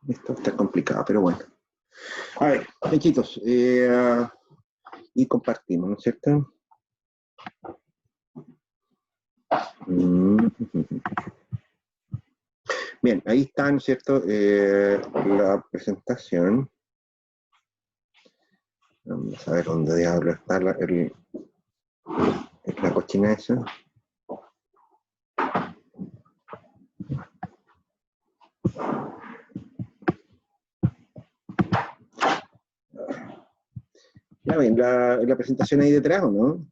Esto está complicado, pero bueno. A ver, chiquitos, y compartimos, ¿no es cierto? Bien, ahí está, ¿no es cierto? La presentación. Vamos a ver dónde diablo está la cochina esa. Ya ven, la presentación ahí detrás, ¿o no?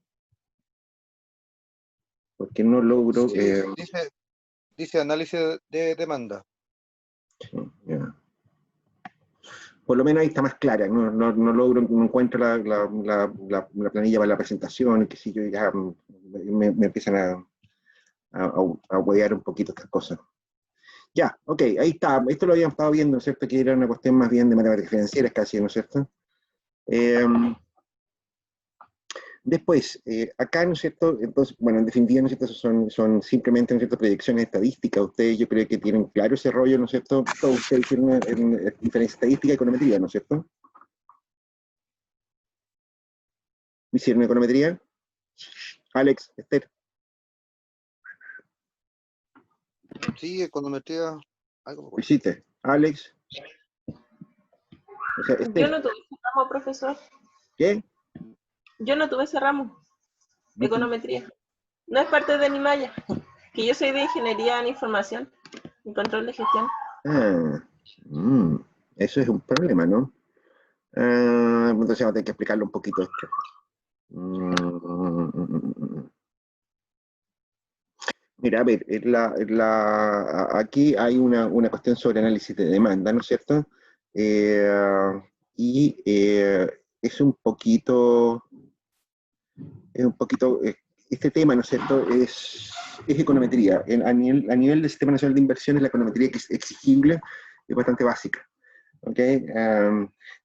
Porque no logro... Sí, dice análisis de demanda. Sí, ya. Por lo menos ahí está más clara, no logro, no encuentro la planilla para la presentación, que si yo ya me empiezan a huevear un poquito estas cosas. Ya, ok, ahí está, esto lo habíamos estado viendo, ¿no es cierto? Que era una cuestión más bien de matemáticas financieras casi, ¿no es cierto? Después, acá, ¿no es cierto? Entonces, bueno, en definitiva, ¿no es cierto? Son simplemente, ¿no es cierto?, proyecciones estadísticas. Ustedes, yo creo que tienen claro ese rollo, ¿no es cierto? Todos ustedes hicieron diferencia estadística y econometría, ¿no es cierto? ¿Hicieron econometría? Alex, Esther. Sí, econometría. ¿Lo hiciste? Alex. O sea, Yo no tuve ese ramo, profesor. ¿Qué? Yo no tuve ese ramo, econometría. No es parte de mi malla, que yo soy de ingeniería en información y control de gestión. Eso es un problema, ¿no? Entonces vamos a tener que explicarlo un poquito esto. Mira, a ver, aquí hay una cuestión sobre análisis de demanda, ¿no es cierto? Es un poquito, este tema, ¿no es cierto?, es econometría. A nivel del Sistema Nacional de Inversiones, la econometría que es exigible es bastante básica. ¿Okay?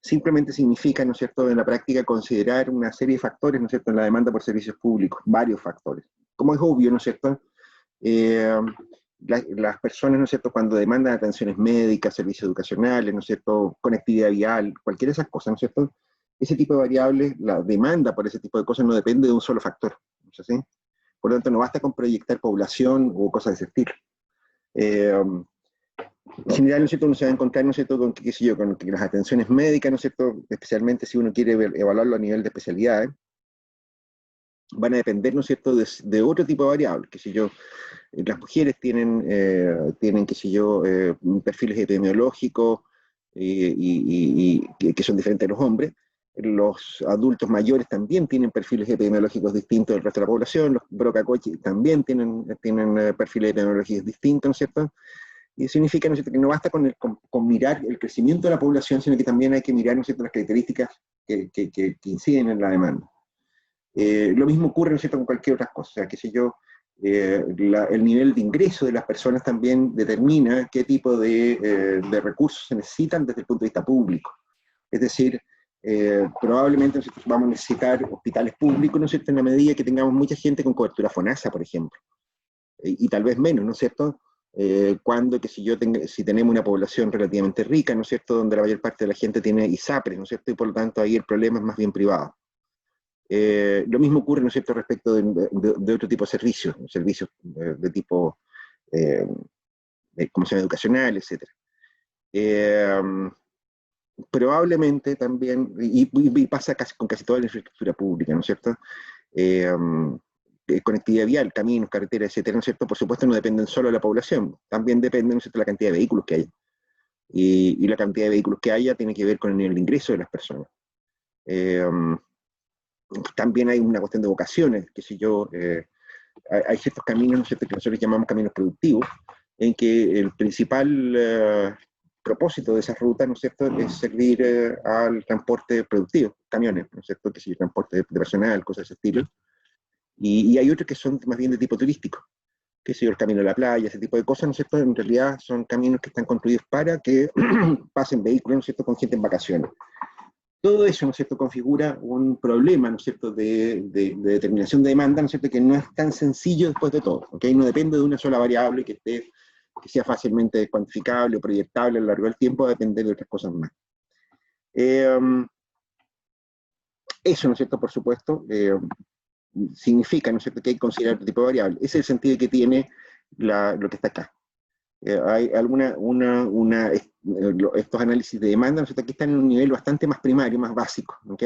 Simplemente significa, ¿no es cierto?, en la práctica considerar una serie de factores, ¿no es cierto?, en la demanda por servicios públicos, varios factores. Como es obvio, ¿no es cierto?, las personas, ¿no es cierto?, cuando demandan atenciones médicas, servicios educacionales, ¿no es cierto?, conectividad vial, cualquiera de esas cosas, ¿no es cierto?, ese tipo de variables, la demanda por ese tipo de cosas no depende de un solo factor, ¿no es así? Por lo tanto, no basta con proyectar población o cosas de ese estilo. En general, ¿no es cierto?, uno se va a encontrar, ¿no es cierto?, con, qué sé yo, con que las atenciones médicas, ¿no es cierto?, especialmente si uno quiere evaluarlo a nivel de especialidad, van a depender, ¿no es cierto?, de otro tipo de variables, qué sé yo. Las mujeres tienen qué sé yo, perfiles epidemiológicos que son diferentes a los hombres. Los adultos mayores también tienen perfiles epidemiológicos distintos del resto de la población. Los brocacochi también tienen perfiles epidemiológicos distintos, ¿no es cierto? Y eso significa, ¿no es cierto?, que no basta con mirar el crecimiento de la población, sino que también hay que mirar, ¿no es cierto?, las características que inciden en la demanda. Lo mismo ocurre, ¿no es cierto?, con cualquier otra cosa. O sea, qué sé yo, el nivel de ingreso de las personas también determina qué tipo de recursos se necesitan desde el punto de vista público. Es decir, probablemente nosotros vamos a necesitar hospitales públicos, ¿no es cierto?, en la medida que tengamos mucha gente con cobertura FONASA, por ejemplo, y tal vez menos, ¿no es cierto?, cuando, que si tenemos una población relativamente rica, ¿no es cierto?, donde la mayor parte de la gente tiene ISAPRES, ¿no es cierto?, y por lo tanto ahí el problema es más bien privado. Lo mismo ocurre, ¿no es cierto?, respecto de otro tipo de servicios de tipo, como se llama, educacional, etc. Probablemente también, y pasa con casi toda la infraestructura pública, ¿no es cierto?, conectividad vial, caminos, carreteras, etcétera, ¿no es cierto?, por supuesto no dependen solo de la población, también depende, ¿no es cierto?, de la cantidad de vehículos que haya. Y la cantidad de vehículos que haya tiene que ver con el nivel de ingreso de las personas. También hay una cuestión de vocaciones, qué sé yo, hay ciertos caminos, ¿no es cierto?, que nosotros llamamos caminos productivos, en que el principal propósito de esas rutas, ¿no es cierto?, es servir al transporte productivo, camiones, ¿no es cierto?, que si transporte de personal, cosas de ese estilo. Y hay otros que son más bien de tipo turístico, que si el camino a la playa, ese tipo de cosas, ¿no es cierto?, en realidad son caminos que están construidos para que pasen vehículos, ¿no es cierto?, con gente en vacaciones. Todo eso, ¿no es cierto?, configura un problema, ¿no es cierto?, de determinación de demanda, ¿no es cierto?, que no es tan sencillo después de todo, ¿ok? No depende de una sola variable que esté que sea fácilmente cuantificable o proyectable a lo largo del tiempo, va a depender de otras cosas más. Eso, ¿no es cierto?, por supuesto, significa, ¿no es cierto?, que hay que considerar otro tipo de variable. Ese es el sentido que tiene lo que está acá. Hay estos análisis de demanda, ¿no es cierto?, que están en un nivel bastante más primario, más básico, ¿ok?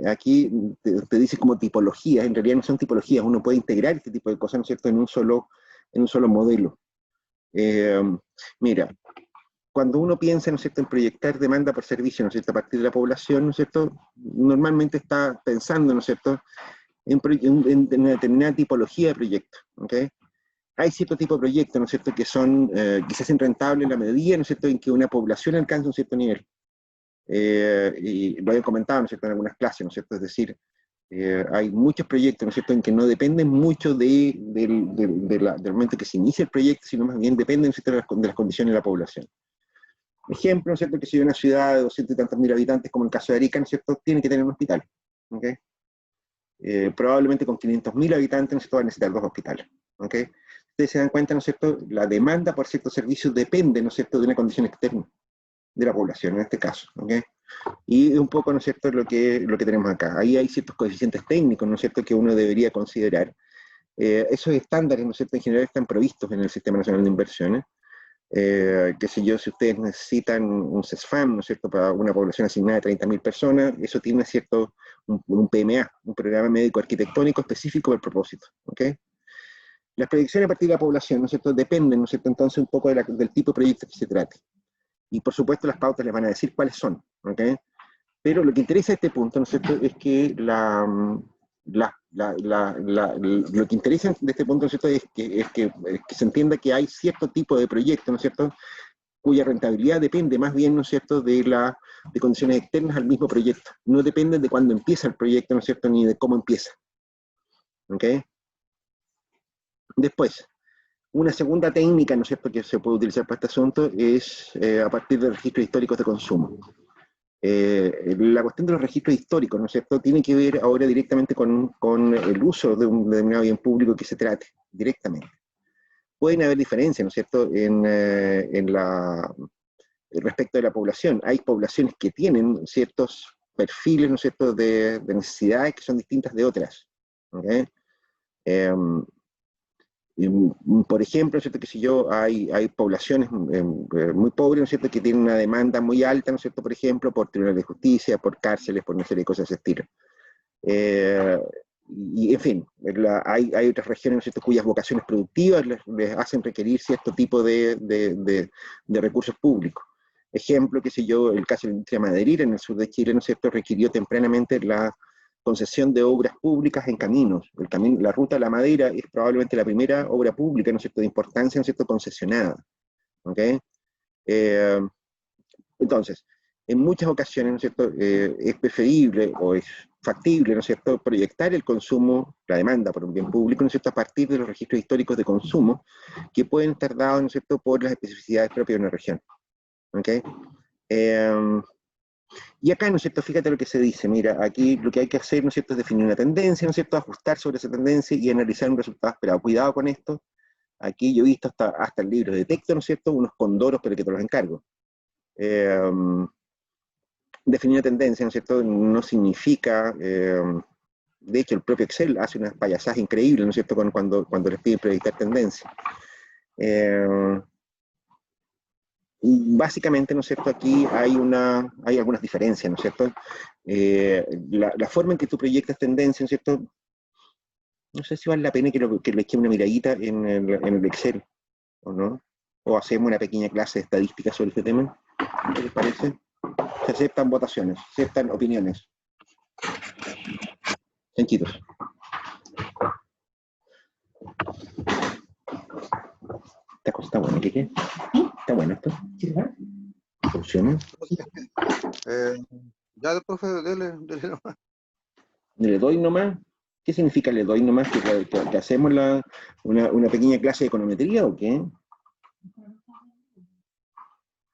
Aquí te dice como tipologías, en realidad no son tipologías, uno puede integrar este tipo de cosas, ¿no es cierto?, en un solo modelo. Mira, cuando uno piensa, ¿no es cierto?, en proyectar demanda por servicio, ¿no es cierto?, a partir de la población, ¿no es cierto?, normalmente está pensando, ¿no es cierto?, en una determinada tipología de proyectos, ¿ok? Hay cierto tipo de proyectos, ¿no es cierto?, que se hacen rentables en la medida, ¿no es cierto?, en que una población alcanza un cierto nivel. Y lo he comentado, ¿no es cierto?, en algunas clases, ¿no es cierto?, es decir, hay muchos proyectos, ¿no es cierto?, en que no dependen mucho del momento que se inicia el proyecto, sino más bien dependen, ¿no es cierto?, de las condiciones de la población. Ejemplo, ¿no es cierto?, que si hay una ciudad de 200 y tantos mil habitantes, como el caso de Arica, ¿no es cierto?, tiene que tener un hospital, ¿ok? Probablemente con 500.000 habitantes, ¿no es cierto?, va a necesitar 2 hospitales, ¿ok? Ustedes se dan cuenta, ¿no es cierto?, la demanda por ciertos servicios depende, ¿no es cierto?, de una condición externa de la población, en este caso, ¿ok? Y un poco, ¿no es cierto?, lo que tenemos acá. Ahí hay ciertos coeficientes técnicos, ¿no es cierto?, que uno debería considerar. Esos estándares, ¿no es cierto?, en general están provistos en el Sistema Nacional de Inversiones. Qué sé yo, si ustedes necesitan un CESFAM, ¿no es cierto?, para una población asignada de 30.000 personas, eso tiene cierto, un PMA, un programa médico arquitectónico específico para el propósito, ¿ok? Las predicciones a partir de la población, ¿no es cierto?, dependen, ¿no es cierto?, entonces un poco del tipo de proyecto que se trate. Y por supuesto las pautas les van a decir cuáles son, ¿ok? Pero lo que interesa a este punto, ¿no es cierto?, es que lo que interesa de este punto, ¿no es cierto?, es que se entienda que hay cierto tipo de proyectos, ¿no es cierto?, cuya rentabilidad depende más bien, ¿no es cierto?, de condiciones externas al mismo proyecto. No depende de cuándo empieza el proyecto, ¿no es cierto?, ni de cómo empieza. ¿Ok? Después, una segunda técnica, ¿no es cierto?, que se puede utilizar para este asunto es a partir de registros históricos de consumo. La cuestión de los registros históricos, ¿no es cierto?, tiene que ver ahora directamente con el uso de un determinado bien público que se trate, directamente. Pueden haber diferencias, ¿no es cierto?, respecto de la población. Hay poblaciones que tienen ciertos perfiles, ¿no es cierto?, de necesidades que son distintas de otras. ¿Okay? Por ejemplo, ¿no es cierto?, que si hay poblaciones muy pobres, ¿no es cierto?, que tienen una demanda muy alta, ¿no es cierto?, por ejemplo, por tribunales de justicia, por cárceles, por una serie de cosas de ese estilo. Y en fin, hay otras regiones, ¿no es cierto?, cuyas vocaciones productivas les hacen requerir cierto tipo de recursos públicos. Ejemplo, qué sé yo, el caso de la industria maderera en el sur de Chile, ¿no es cierto?, requirió tempranamente la concesión de obras públicas en caminos. La ruta de la madera es probablemente la primera obra pública, ¿no es cierto?, de importancia, ¿no es cierto?, concesionada. ¿Ok? Entonces, en muchas ocasiones, ¿no es cierto?, es preferible o es factible, ¿no es cierto?, proyectar el consumo, la demanda por un bien público, ¿no es cierto?, a partir de los registros históricos de consumo que pueden estar dados, ¿no es cierto?, por las especificidades propias de una región. ¿Ok? Y acá, ¿no es cierto?, fíjate lo que se dice, mira, aquí lo que hay que hacer, ¿no es cierto?, es definir una tendencia, ¿no es cierto?, ajustar sobre esa tendencia y analizar un resultado esperado. Cuidado con esto, aquí yo he visto hasta el libro de texto, ¿no es cierto?, unos condoros, pero que te los encargo. Definir una tendencia, ¿no es cierto?, no significa, de hecho el propio Excel hace unas payasadas increíbles, ¿no es cierto?, cuando les piden proyectar tendencia. Básicamente, ¿no es cierto?, aquí hay algunas diferencias, ¿no es cierto? La forma en que tú proyectas tendencia, ¿no es cierto?, no sé si vale la pena que le eche una miradita en el Excel, ¿o no? O hacemos una pequeña clase de estadística sobre este tema, ¿qué les parece? Se aceptan votaciones, se aceptan opiniones. Chanchitos. Esta cosa está buena, ¿qué? ¿Está bueno esto? ¿Funciona? Ya, profe, dele nomás. ¿Le doy nomás? ¿Qué significa le doy nomás? ¿Que hacemos una pequeña clase de econometría o qué?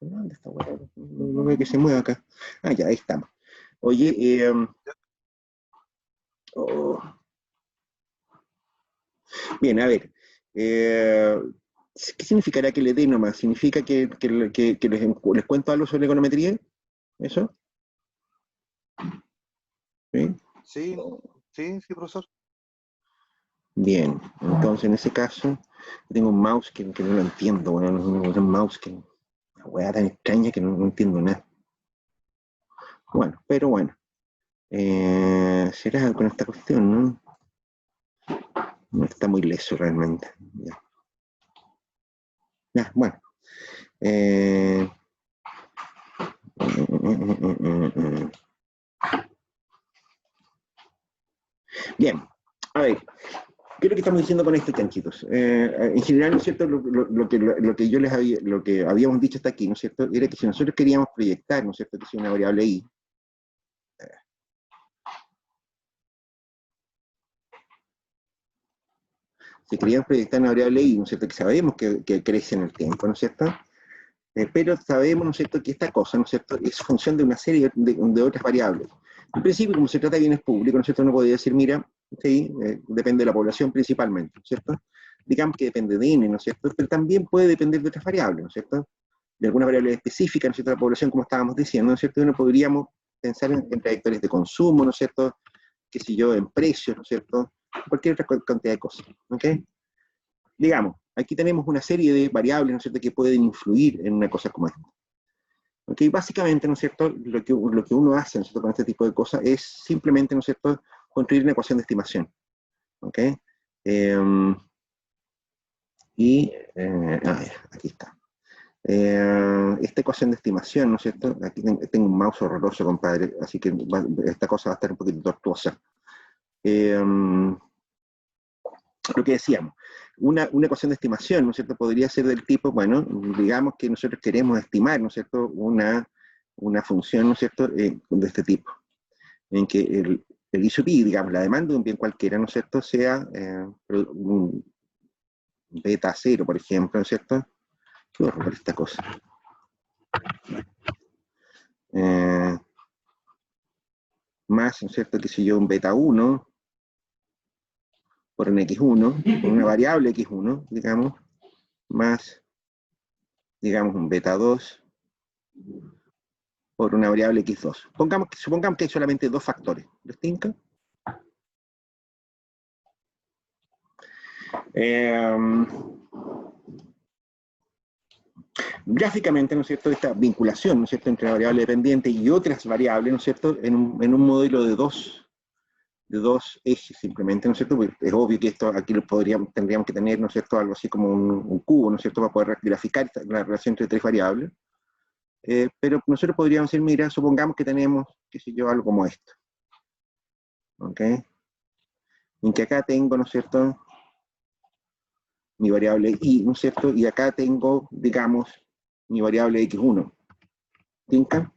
¿Dónde está? Bueno, no veo que se mueva acá. Ah, ya, ahí estamos. Oye, oh. Bien, a ver. ¿Qué significará que le dé nomás? ¿Significa que les cuento algo sobre econometría? ¿Eso? ¿Sí? Sí, sí, sí, profesor. Bien, entonces en ese caso, tengo un mouse que no lo entiendo, bueno, un mouse que, una hueá tan extraña que no entiendo nada. Bueno, pero bueno, será con esta cuestión, ¿no? No está muy leso realmente. Ya, ya bueno. Bien, a ver, ¿qué es lo que estamos diciendo con esto, chanchitos? En general, ¿no es cierto? Lo que yo les había, lo que habíamos dicho hasta aquí, ¿no es cierto? Era que si nosotros queríamos proyectar, ¿no es cierto? Que sea una variable i, si queríamos proyectar una variable i, ¿no es cierto? Que sabemos que crece en el tiempo, ¿no es cierto? Pero sabemos, ¿no es cierto?, que esta cosa, ¿no es cierto?, es función de una serie de otras variables. En principio, como se trata de bienes públicos, ¿no es cierto?, uno podría decir, mira, sí, depende de la población principalmente, ¿no es cierto? Digamos que depende de n, ¿no es cierto?, pero también puede depender de otras variables, ¿no es cierto?, de algunas variables específicas, ¿no es cierto?, de la población, como estábamos diciendo, ¿no es cierto?, uno podríamos pensar en trayectorias de consumo, ¿no es cierto?, qué sé yo, en precios, ¿no es cierto?, cualquier otra cantidad de cosas, ¿ok? Digamos, aquí tenemos una serie de variables, ¿no es cierto?, que pueden influir en una cosa como esta. ¿Ok? Básicamente, ¿no es cierto?, lo que uno hace, ¿no es cierto?, con este tipo de cosas es simplemente, ¿no es cierto?, construir una ecuación de estimación. ¿Ok? Aquí está. Esta ecuación de estimación, ¿no es cierto? Aquí tengo un mouse horroroso, compadre, así que esta cosa va a estar un poquito tortuosa. Lo que decíamos, una ecuación de estimación, ¿no es cierto?, podría ser del tipo, bueno, digamos que nosotros queremos estimar, ¿no es cierto?, una función, ¿no es cierto?, de este tipo, en que el I sub i, digamos, la demanda de un bien cualquiera, ¿no es cierto?, sea un beta 0, por ejemplo, ¿no es cierto? ¿Qué horror esta cosa? Más, ¿no es cierto?, que si yo un beta 1 por un x1, por una variable x1, digamos, más, digamos, un beta 2 por una variable x2. Supongamos que hay solamente dos factores. ¿Les tinca? Gráficamente, ¿no es cierto?, esta vinculación, ¿no es cierto?, entre la variable dependiente y otras variables, ¿no es cierto?, en un modelo de dos ejes simplemente, ¿no es cierto? Porque es obvio que esto aquí tendríamos que tener, ¿no es cierto?, algo así como un cubo, ¿no es cierto?, para poder graficar la relación entre tres variables. Pero nosotros podríamos decir, mira, supongamos que tenemos, qué sé yo, algo como esto. ¿Ok? En que acá tengo, ¿no es cierto?, mi variable i, ¿no es cierto? Y acá tengo, digamos, mi variable x1. ¿Tinca?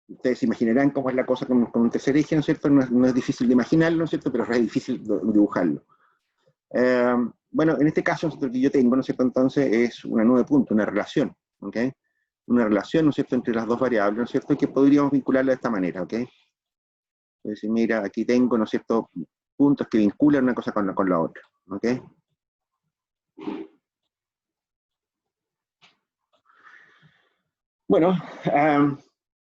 Ustedes imaginarán cómo es la cosa con un tercer eje, ¿no es cierto? No es difícil de imaginarlo, ¿no es cierto? Pero es difícil dibujarlo. Bueno, en este caso, lo que yo tengo, ¿no es cierto? Entonces es una nube punto, una relación, ¿ok? Una relación, ¿no es cierto?, entre las dos variables, ¿no es cierto?, que podríamos vincularla de esta manera, ¿ok? Entonces, mira, aquí tengo, ¿no es cierto?, puntos que vinculan una cosa con la otra, ¿ok? Bueno,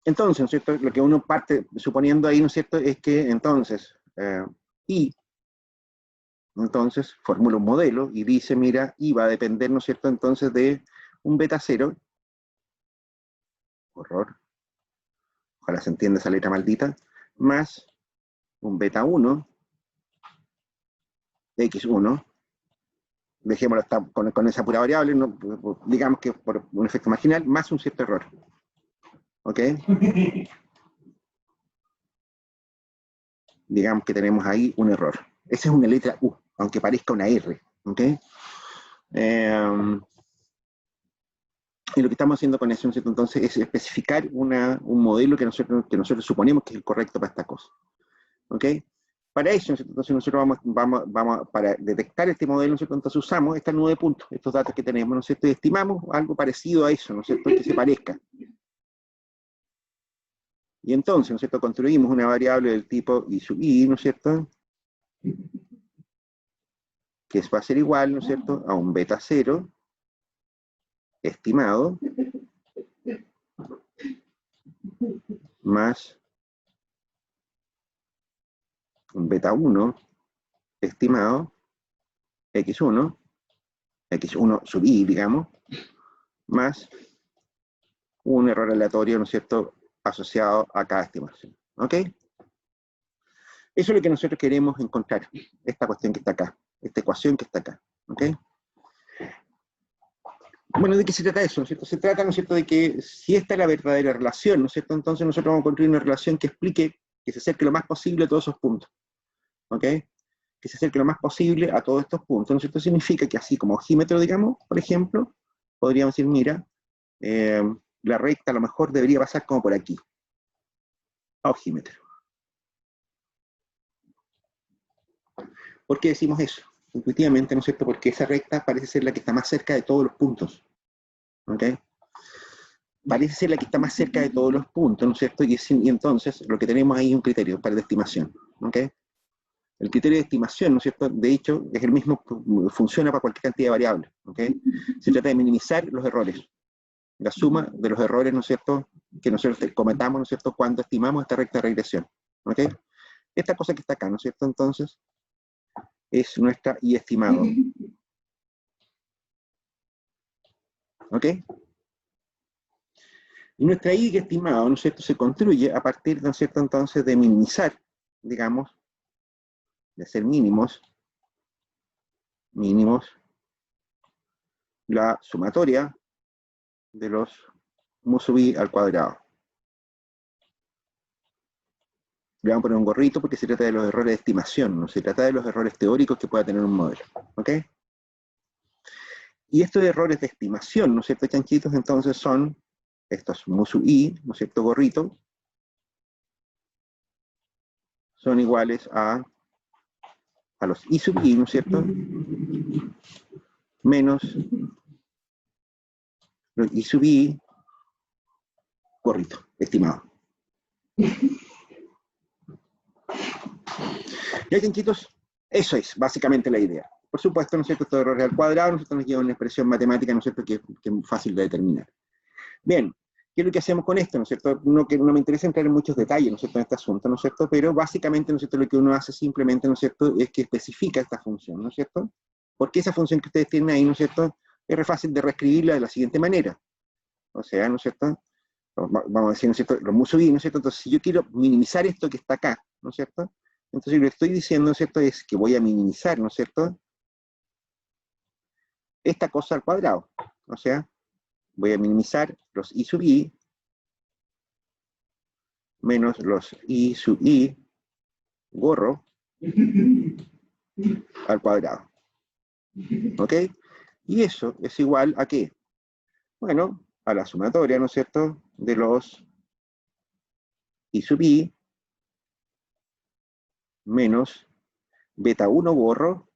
entonces, ¿no es cierto?, lo que uno parte suponiendo ahí, ¿no es cierto?, es que entonces, I, entonces, formula un modelo y dice, mira, I va a depender, ¿no es cierto?, entonces de un beta 0, horror, ojalá se entienda esa letra maldita, más un beta 1 de x1, dejémoslo con esa pura variable, ¿no? Digamos que por un efecto marginal, más un cierto error. ¿Ok? Digamos que tenemos ahí un error. Esa es una letra U, aunque parezca una R. ¿Ok? Y lo que estamos haciendo con eso, entonces, es especificar un modelo que nosotros suponemos que es el correcto para esta cosa. ¿Ok? Para eso, entonces nosotros vamos para detectar este modelo, entonces usamos esta nube de puntos, estos datos que tenemos, ¿no es cierto? Y estimamos algo parecido a eso, ¿no es cierto?, que se parezca. Y entonces, ¿no es cierto?, construimos una variable del tipo i sub i, ¿no es cierto?, que va a ser igual, ¿no es cierto?, a un beta 0 estimado más un beta 1 estimado x1 sub i, digamos, más un error aleatorio, ¿no es cierto?, asociado a cada estimación. ¿Ok? Eso es lo que nosotros queremos encontrar, esta cuestión que está acá, esta ecuación que está acá. ¿Ok? Bueno, ¿de qué se trata eso? ¿No es cierto? Se trata, ¿no es cierto?, de que si esta es la verdadera relación, ¿no es cierto?, entonces nosotros vamos a construir una relación que explique, que se acerque lo más posible a todos esos puntos. ¿Ok? Que se acerque lo más posible a todos estos puntos, ¿no es cierto? Significa que así como ojímetro, digamos, por ejemplo, podríamos decir, mira, la recta a lo mejor debería pasar como por aquí, a ojímetro. ¿Por qué decimos eso? Intuitivamente, ¿no es cierto? Porque esa recta parece ser la que está más cerca de todos los puntos. ¿Ok? Parece ser la que está más cerca de todos los puntos, ¿no es cierto? Y entonces lo que tenemos ahí es un criterio para la estimación. ¿Ok? El criterio de estimación, ¿no es cierto?, de hecho, es el mismo, funciona para cualquier cantidad de variables. ¿Ok? Se trata de minimizar los errores. La suma de los errores, ¿no es cierto?, que nosotros cometamos, ¿no es cierto?, cuando estimamos esta recta de regresión. ¿Ok? Esta cosa que está acá, ¿no es cierto?, entonces, es nuestra I estimado. ¿Ok? Y nuestra I estimado, ¿no es cierto?, se construye a partir, ¿no es cierto?, entonces, de minimizar, digamos, de hacer mínimos, la sumatoria de los mu sub i al cuadrado. Le vamos a poner un gorrito porque se trata de los errores de estimación, no se trata de los errores teóricos que pueda tener un modelo. ¿Ok? Y estos errores de estimación, ¿no es cierto, chanchitos? Entonces son estos mu sub i, ¿no es cierto, gorrito? Son iguales a los i sub i, ¿no es cierto?, menos los i sub i, gorrito, estimado. Ya, chanchitos, eso es básicamente la idea. Por supuesto, ¿no es cierto?, estos errores al cuadrado, ¿no es cierto?, nos llevan a una expresión matemática, ¿no es cierto?, que es muy fácil de determinar. Bien, ¿qué es lo que hacemos con esto? ¿No es cierto? No me interesa entrar en muchos detalles, ¿no es cierto?, en este asunto, ¿no es cierto? Pero básicamente, ¿no es cierto?, lo que uno hace simplemente, ¿no es cierto?, es que especifica esta función, ¿no es cierto? Porque esa función que ustedes tienen ahí, ¿no es cierto?, es re fácil de reescribirla de la siguiente manera. O sea, ¿no es cierto?, vamos a decir, ¿no es cierto?, los mu sub i, ¿no es cierto? Entonces, si yo quiero minimizar esto que está acá, ¿no es cierto?, entonces lo que estoy diciendo, ¿no es cierto?, es que voy a minimizar, ¿no es cierto?, esta cosa al cuadrado. O sea, voy a minimizar los i sub i menos los i sub i gorro al cuadrado. ¿Ok? Y eso es igual a ¿qué? Bueno, a la sumatoria, ¿no es cierto?, de los i sub i menos beta 1 gorro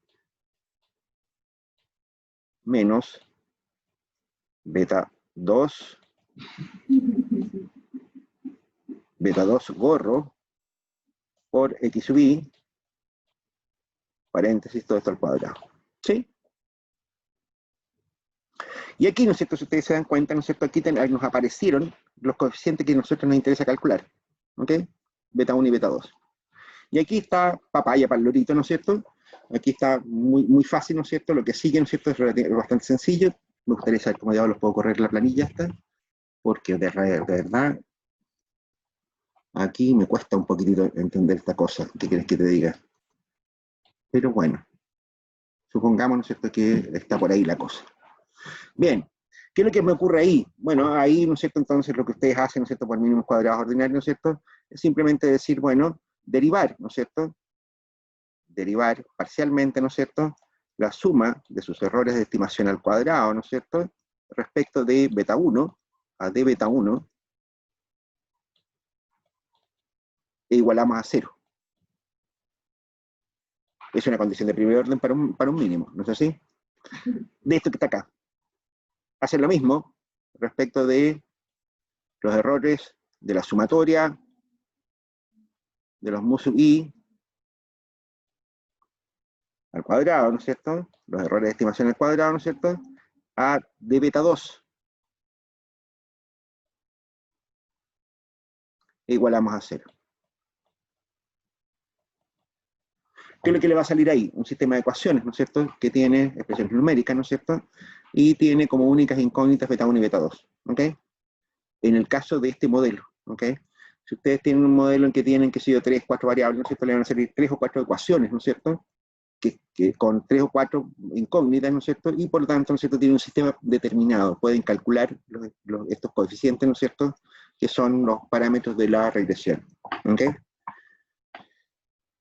menos beta 2 gorro por x sub i, paréntesis, todo esto al cuadrado. ¿Sí? Y aquí, ¿no es cierto?, si ustedes se dan cuenta, ¿no es cierto?, aquí nos aparecieron los coeficientes que a nosotros nos interesa calcular. ¿Ok? Beta 1 y beta 2. Y aquí está papaya para el lorito, ¿no es cierto? Aquí está muy, muy fácil, ¿no es cierto? Lo que sigue, ¿no es cierto?, es bastante sencillo. Me gustaría saber cómo diablos puedo correr la planilla esta, porque de verdad aquí me cuesta un poquitito entender esta cosa. ¿Qué quieres que te diga? Pero bueno, supongamos, ¿no es cierto?, que está por ahí la cosa. Bien, ¿qué es lo que me ocurre ahí? Bueno, ahí, ¿no es cierto?, entonces lo que ustedes hacen, ¿no es cierto?, por mínimos cuadrados ordinarios, ¿no es cierto?, es simplemente decir, bueno, derivar, ¿no es cierto?, derivar parcialmente, ¿no es cierto?, la suma de sus errores de estimación al cuadrado, ¿no es cierto?, respecto de beta 1 a d beta 1, e igualamos a 0. Es una condición de primer orden para un mínimo, ¿no es así? De esto que está acá. Hacen lo mismo respecto de los errores de la sumatoria de los mu sub i al cuadrado, ¿no es cierto? Los errores de estimación al cuadrado, ¿no es cierto? A d beta 2. E igualamos a 0. ¿Qué es lo que le va a salir ahí? Un sistema de ecuaciones, ¿no es cierto? Que tiene expresiones numéricas, ¿no es cierto? Y tiene como únicas incógnitas beta 1 y beta 2, ¿ok? En el caso de este modelo, ¿ok? Si ustedes tienen un modelo en que tienen, qué sé yo, 3, 4 variables, ¿no es cierto? Le van a salir 3 o 4 ecuaciones, ¿no es cierto? Que con 3 o 4 incógnitas, ¿no es cierto? Y por lo tanto, ¿no es cierto? Tiene un sistema determinado. Pueden calcular estos coeficientes, ¿no es cierto? Que son los parámetros de la regresión, ¿ok?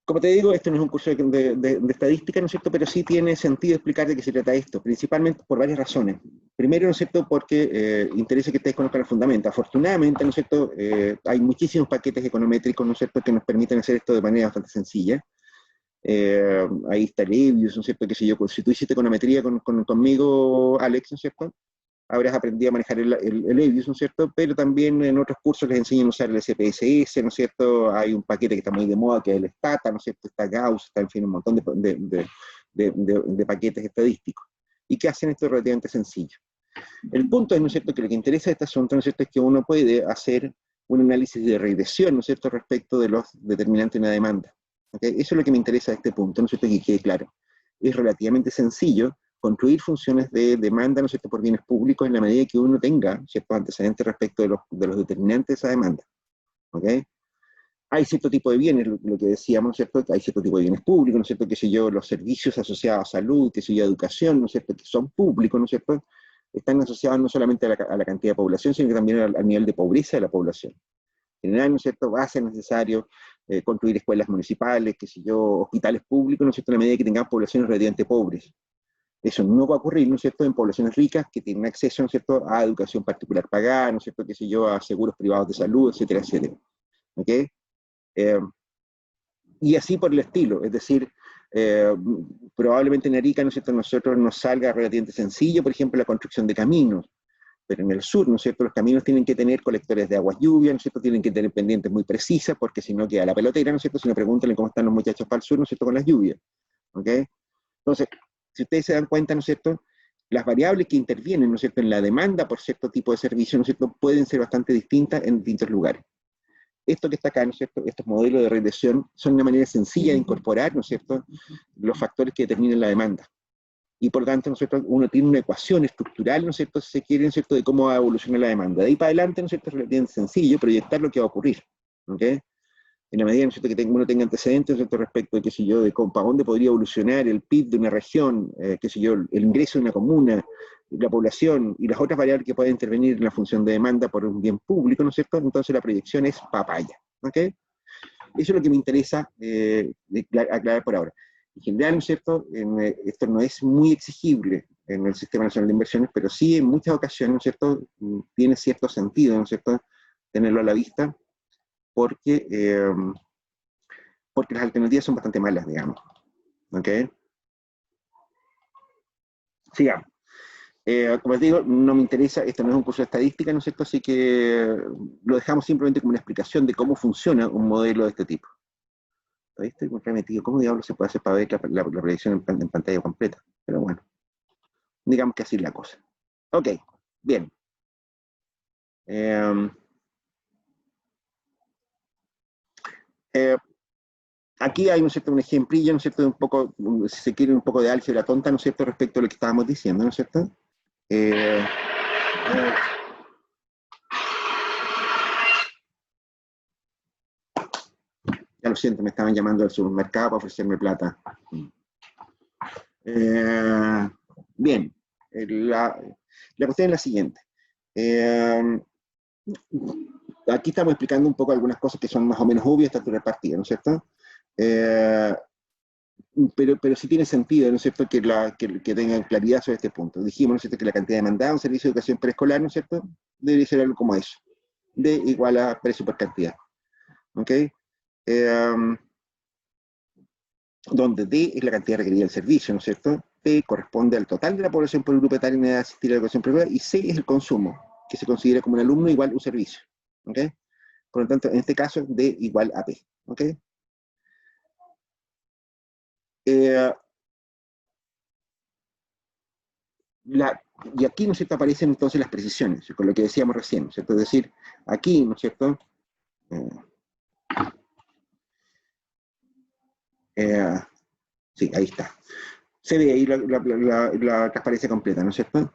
Como te digo, esto no es un curso de estadística, ¿no es cierto? Pero sí tiene sentido explicar de qué se trata esto, principalmente por varias razones. Primero, ¿no es cierto?, porque interesa que ustedes conozcan el fundamento. Afortunadamente, ¿no es cierto?, hay muchísimos paquetes econométricos, ¿no es cierto?, que nos permiten hacer esto de manera bastante sencilla. Ahí está Levius, ¿no es cierto?, qué sé yo, si tú hiciste econometría conmigo, Alex, ¿no es cierto?, habrás aprendido a manejar el Levius, ¿no es cierto? Pero también en otros cursos les enseñan a usar el SPSS, ¿no es cierto? Hay un paquete que está muy de moda, que es el Stata, ¿no es cierto? Está Gauss, está, en fin, un montón de paquetes estadísticos. ¿Y que hacen esto relativamente sencillo? El punto es, ¿no es cierto?, que lo que interesa de este asunto, ¿no es cierto?, es que uno puede hacer un análisis de regresión, ¿no es cierto?, respecto de los determinantes de una demanda. ¿Okay? Eso es lo que me interesa de este punto, ¿no es cierto?, que quede claro. Es relativamente sencillo construir funciones de demanda, ¿no es cierto?, por bienes públicos en la medida que uno tenga ciertos antecedentes respecto de los determinantes de esa demanda. ¿Okay? Hay cierto tipo de bienes, lo que decíamos, ¿no es cierto?, hay cierto tipo de bienes públicos, ¿no es cierto?, qué sé yo, los servicios asociados a salud, qué sé yo, a educación, ¿no es cierto?, que son públicos, ¿no es cierto?, están asociados no solamente a la cantidad de población, sino que también al nivel de pobreza de la población. En general, ¿no es cierto?, va a ser necesario construir escuelas municipales, qué sé yo, hospitales públicos, ¿no es cierto?, en la medida que tengamos poblaciones relativamente pobres. Eso no va a ocurrir, ¿no es cierto?, en poblaciones ricas que tienen acceso, ¿no es cierto?, a educación particular pagada, ¿no es cierto?, qué sé yo, a seguros privados de salud, etcétera, etcétera. ¿Ok? Y así por el estilo, es decir, probablemente en Arica, ¿no es cierto?, nosotros nos salga relativamente sencillo, por ejemplo, la construcción de caminos, pero en el sur, ¿no es cierto?, los caminos tienen que tener colectores de aguas lluvias, ¿no es cierto?, tienen que tener pendientes muy precisas, porque si no queda la pelotera, ¿no es cierto?, si no pregúntenle cómo están los muchachos para el sur, ¿no es cierto?, con las lluvias. ¿Ok? Entonces, si ustedes se dan cuenta, ¿no es cierto?, las variables que intervienen, ¿no es cierto?, en la demanda por cierto tipo de servicio, ¿no es cierto?, pueden ser bastante distintas en distintos lugares. Esto que está acá, ¿no es cierto?, estos modelos de regresión son una manera sencilla de incorporar, ¿no es cierto?, los factores que determinan la demanda. Y por lo tanto, ¿no es cierto?, uno tiene una ecuación estructural, ¿no es cierto?, si se quiere, ¿no es cierto?, de cómo va a evolucionar la demanda. De ahí para adelante, ¿no es cierto?, es relativamente sencillo proyectar lo que va a ocurrir. ¿Ok? En la medida, ¿no es cierto?, que uno tenga antecedentes, ¿no es cierto?, respecto de, qué sé yo, de para dónde podría evolucionar el PIB de una región, qué sé yo, el ingreso de una comuna, la población y las otras variables que pueden intervenir en la función de demanda por un bien público, ¿no es cierto?, entonces la proyección es papaya. ¿Ok? Eso es lo que me interesa aclarar por ahora. En general, ¿no es cierto?, esto no es muy exigible en el Sistema Nacional de Inversiones, pero sí en muchas ocasiones, ¿no es cierto?, tiene cierto sentido, ¿no es cierto?, tenerlo a la vista, porque las alternativas son bastante malas, digamos. ¿Ok? Sigamos. Como les digo, no me interesa, esto no es un curso de estadística, ¿no es cierto? Así que lo dejamos simplemente como una explicación de cómo funciona un modelo de este tipo. Ahí estoy muy metido. ¿Cómo diablos se puede hacer para ver la proyección en pantalla completa? Pero bueno, digamos que así es la cosa. Ok, bien. Aquí hay, ¿no es cierto?, un ejemplillo, ¿no es cierto?, de un poco, si se quiere, un poco de álgebra tonta, ¿no es cierto?, respecto a lo que estábamos diciendo, ¿no es cierto? Ya lo siento, me estaban llamando al supermercado para ofrecerme plata. Bien, la cuestión es la siguiente. Aquí estamos explicando un poco algunas cosas que son más o menos obvias, tanto repartidas, ¿no es cierto? Pero sí tiene sentido, ¿no es cierto?, que tengan claridad sobre este punto. Dijimos, ¿no es cierto?, que la cantidad demandada de un servicio de educación preescolar, ¿no es cierto?, debería ser algo como eso, D igual a precio por cantidad. ¿Ok? Donde D es la cantidad requerida del servicio, ¿no es cierto? P corresponde al total de la población por el grupo etario en edad de asistir a la educación preescolar, y C es el consumo, que se considera como un alumno igual un servicio. ¿Ok? Por lo tanto, en este caso, D igual a P. ¿Ok? y aquí, ¿no es cierto?, aparecen entonces las precisiones, con lo que decíamos recién, ¿no es cierto? Es decir, aquí, ¿no es cierto?, sí, ahí está. Se ve ahí la transparencia completa, ¿no es cierto?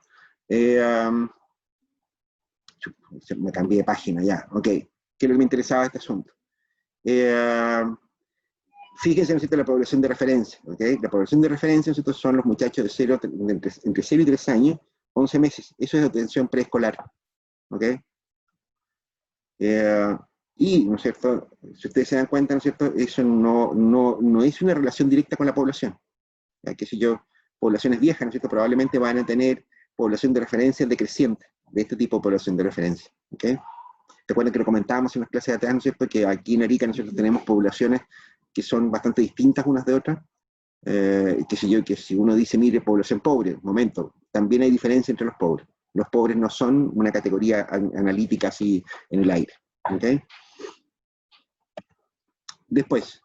Me cambié de página ya, ok. ¿Qué es lo que me interesaba de este asunto? Fíjense, ¿no es cierto?, la población de referencia, ¿ok? La población de referencia, ¿no es cierto?, son los muchachos de entre 0 y 3 años, 11 meses. Eso es atención preescolar, ¿ok? Y, ¿no es cierto?, si ustedes se dan cuenta, ¿no es cierto?, eso no es una relación directa con la población. Qué sé yo, poblaciones viejas, ¿no es cierto?, probablemente van a tener población de referencia decreciente, de este tipo de población de referencia, ¿ok? Recuerden que lo comentábamos en las clases de atrás, ¿no es cierto?, que aquí en Arica, ¿no es cierto?, tenemos poblaciones que son bastante distintas unas de otras, qué sé yo, que si uno dice, mire, población pobre, momento, también hay diferencia entre los pobres. Los pobres no son una categoría analítica así en el aire, ¿ok? Después,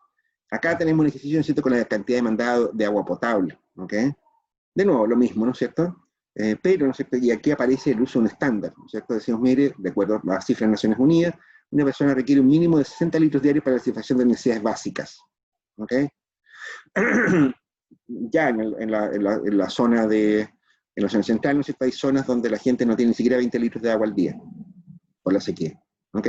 acá tenemos un ejercicio, ¿no es cierto?, con la cantidad demandada de agua potable, ¿ok? De nuevo, lo mismo, ¿no es cierto? Pero, ¿no es cierto?, y aquí aparece el uso de un estándar, ¿no es cierto? Decimos, mire, de acuerdo a las cifras de Naciones Unidas, una persona requiere un mínimo de 60 litros diarios para la satisfacción de necesidades básicas, ¿ok? Ya en la zona central, ¿no es cierto?, hay zonas donde la gente no tiene ni siquiera 20 litros de agua al día, por la sequía, ¿ok?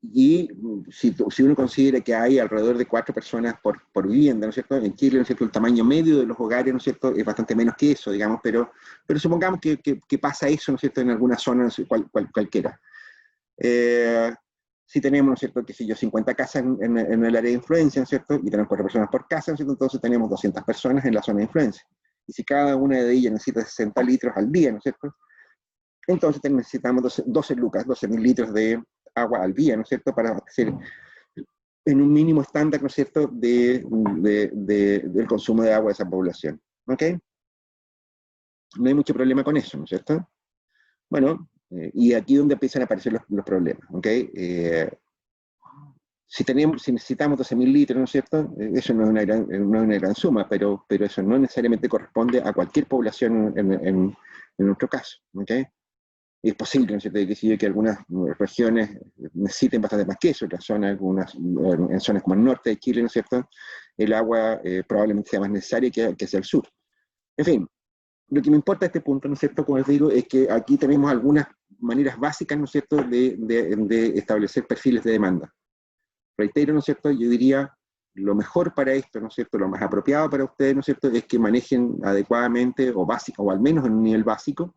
Y si uno considera que hay alrededor de 4 personas por vivienda, ¿no es cierto? En Chile, ¿no es cierto?, el tamaño medio de los hogares, ¿no es cierto?, es bastante menos que eso, digamos, pero supongamos que pasa eso, ¿no es cierto?, en alguna zona, no sé, cualquiera. Si tenemos, ¿no es cierto?, qué sé yo, 50 casas en el área de influencia, ¿no es cierto?, y tenemos 4 personas por casa, ¿no es cierto?, entonces tenemos 200 personas en la zona de influencia. Y si cada una de ellas necesita 60 litros al día, ¿no es cierto?, entonces necesitamos 12.000 litros de agua al día, ¿no es cierto?, para hacer en un mínimo estándar, ¿no es cierto?, del consumo de agua de esa población, ¿ok? No hay mucho problema con eso, ¿no es cierto? Bueno, y aquí es donde empiezan a aparecer los problemas, ¿ok? Si necesitamos 12.000 litros, ¿no es cierto?, eso no es una gran suma, pero eso no necesariamente corresponde a cualquier población en nuestro caso, ¿ok? Es posible, ¿no es cierto?, que algunas regiones necesiten bastante más que eso, en zonas como el norte de Chile, ¿no es cierto?, el agua probablemente sea más necesaria que hacia el sur. En fin, lo que me importa a este punto, ¿no es cierto?, como les digo, es que aquí tenemos algunas maneras básicas, ¿no es cierto?, de establecer perfiles de demanda. Reitero, ¿no es cierto?, yo diría, lo mejor para esto, ¿no es cierto?, lo más apropiado para ustedes, ¿no es cierto?, es que manejen adecuadamente o al menos en un nivel básico,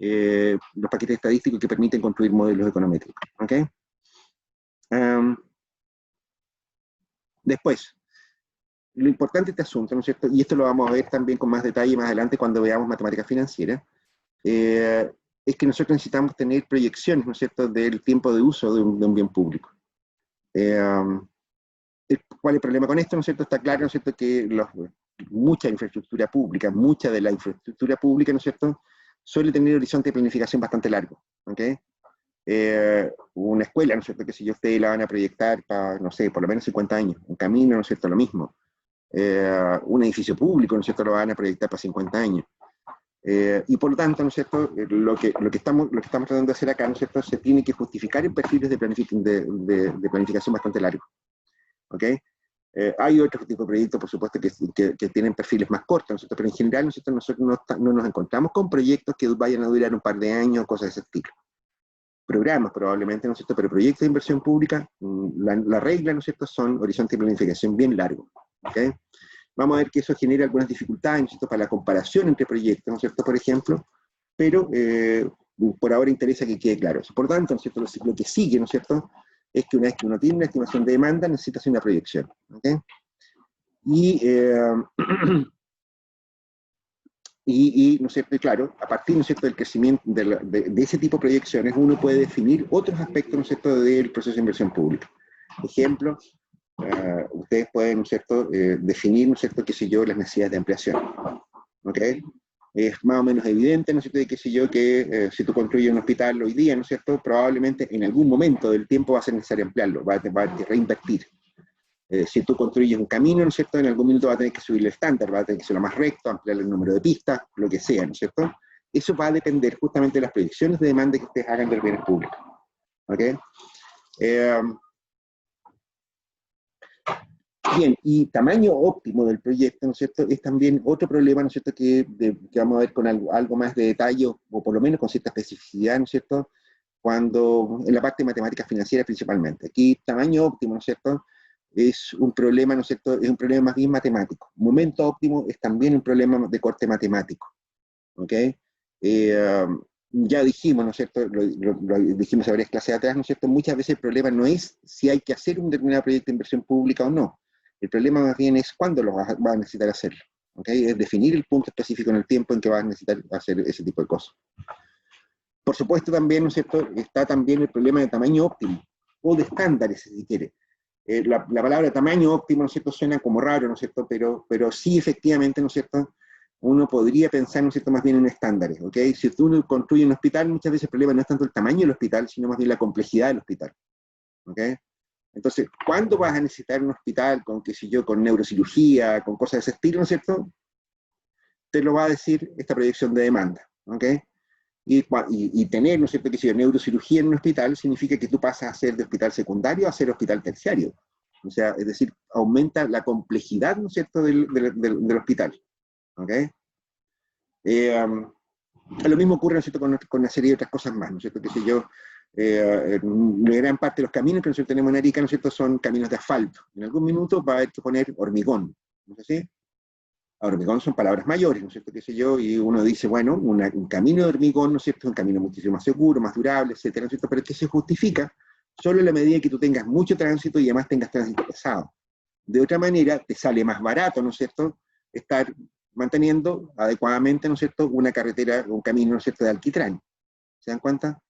los paquetes estadísticos que permiten construir modelos econométricos, ¿ok? Después, lo importante de este asunto, ¿no es cierto?, y esto lo vamos a ver también con más detalle más adelante cuando veamos matemática financiera, es que nosotros necesitamos tener proyecciones, ¿no es cierto?, del tiempo de uso de un bien público. ¿Cuál es el problema con esto? ¿No es cierto? Está claro, ¿no es cierto?, que mucha infraestructura pública, mucha de la infraestructura pública, ¿no es cierto?, suele tener un horizonte de planificación bastante largo, ¿ok? Una escuela, ¿no es cierto?, que si ustedes la van a proyectar para, no sé, por lo menos 50 años, un camino, ¿no es cierto?, lo mismo. Un edificio público, ¿no es cierto?, lo van a proyectar para 50 años. Y por lo tanto, ¿no es cierto?, lo que estamos tratando de hacer acá, ¿no es cierto?, se tiene que justificar en perfiles de planificación bastante largos, ¿ok? Hay otros tipos de proyectos, por supuesto, que tienen perfiles más cortos, ¿no es cierto?, pero en general, ¿no es cierto?, nosotros no nos encontramos con proyectos que vayan a durar un par de años, cosas de ese estilo. Programas probablemente, ¿no es cierto?, pero proyectos de inversión pública, la regla, ¿no es cierto?, son horizontes de planificación bien largos, ¿ok? Vamos a ver que eso genera algunas dificultades, ¿no es cierto?, para la comparación entre proyectos, ¿no es cierto?, por ejemplo, pero por ahora interesa que quede claro eso. Por tanto, ¿no es cierto?, lo que sigue, ¿no es cierto?, es que una vez que uno tiene una estimación de demanda, necesita hacer una proyección, ¿ok? Y ¿no es cierto?, y claro, a partir, ¿no es cierto?, del crecimiento de ese tipo de proyecciones, uno puede definir otros aspectos, ¿no es cierto?, del proceso de inversión pública. Ejemplo, ustedes pueden, ¿no es cierto?, definir, ¿no es cierto?, qué sé yo, las necesidades de ampliación, ¿ok? Es más o menos evidente, ¿no es cierto?, qué sé yo, que si tú construyes un hospital hoy día, ¿no es cierto?, probablemente en algún momento del tiempo va a ser necesario ampliarlo, va a reinvertir. Si tú construyes un camino, ¿no es cierto?, en algún minuto va a tener que subir el estándar, va a tener que ser lo más recto, ampliar el número de pistas, lo que sea, ¿no es cierto? Eso va a depender justamente de las proyecciones de demanda que ustedes hagan del bienes públicos. ¿Ok? Bien, y tamaño óptimo del proyecto, ¿no es cierto?, es también otro problema, ¿no es cierto?, que vamos a ver con algo más de detalle, o por lo menos con cierta especificidad, ¿no es cierto?, cuando, en la parte de matemáticas financieras principalmente. Aquí, tamaño óptimo, ¿no es cierto?, es un problema, ¿no es cierto?, es un problema más bien matemático. Momento óptimo es también un problema de corte matemático. ¿Ok? Ya dijimos, ¿no es cierto?, lo dijimos en varias clases atrás, ¿no es cierto?, muchas veces el problema no es si hay que hacer un determinado proyecto de inversión pública o no. El problema más bien es cuándo lo vas a necesitar hacerlo. ¿Ok? Es definir el punto específico en el tiempo en que vas a necesitar hacer ese tipo de cosas. Por supuesto también, ¿no es cierto?, está también el problema de tamaño óptimo, o de estándares, si se quiere. La palabra tamaño óptimo, ¿no es cierto?, suena como raro, ¿no es cierto?, pero sí, efectivamente, ¿no es cierto?, uno podría pensar, ¿no es cierto?, más bien en estándares, ¿ok? Si tú construyes un hospital, muchas veces el problema no es tanto el tamaño del hospital, sino más bien la complejidad del hospital, ¿ok? Entonces, ¿cuándo vas a necesitar un hospital con, qué sé yo, con neurocirugía, con cosas de ese estilo, ¿no es cierto? Te lo va a decir esta proyección de demanda, ¿ok? Y tener, ¿no es cierto?, que si neurocirugía en un hospital significa que tú pasas a ser de hospital secundario a ser hospital terciario. O sea, es decir, aumenta la complejidad, ¿no es cierto?, del hospital. ¿Ok? Lo mismo ocurre, ¿no es cierto?, con una serie de otras cosas más, ¿no es cierto? Que si yo, gran parte de los caminos que nosotros tenemos en Arica, ¿no es cierto?, son caminos de asfalto. En algún minuto va a haber que poner hormigón, ¿no es así? Hormigón son palabras mayores, ¿no es cierto?, qué sé yo, y uno dice, bueno, un camino de hormigón, ¿no es cierto?, es un camino muchísimo más seguro, más durable, etcétera, ¿no es cierto?, pero que se justifica solo en la medida que tú tengas mucho tránsito y además tengas tránsito pesado. De otra manera, te sale más barato, ¿no es cierto?, estar manteniendo adecuadamente, ¿no es cierto?, una carretera, un camino, ¿no es cierto?, de alquitrán. ¿Se dan cuenta?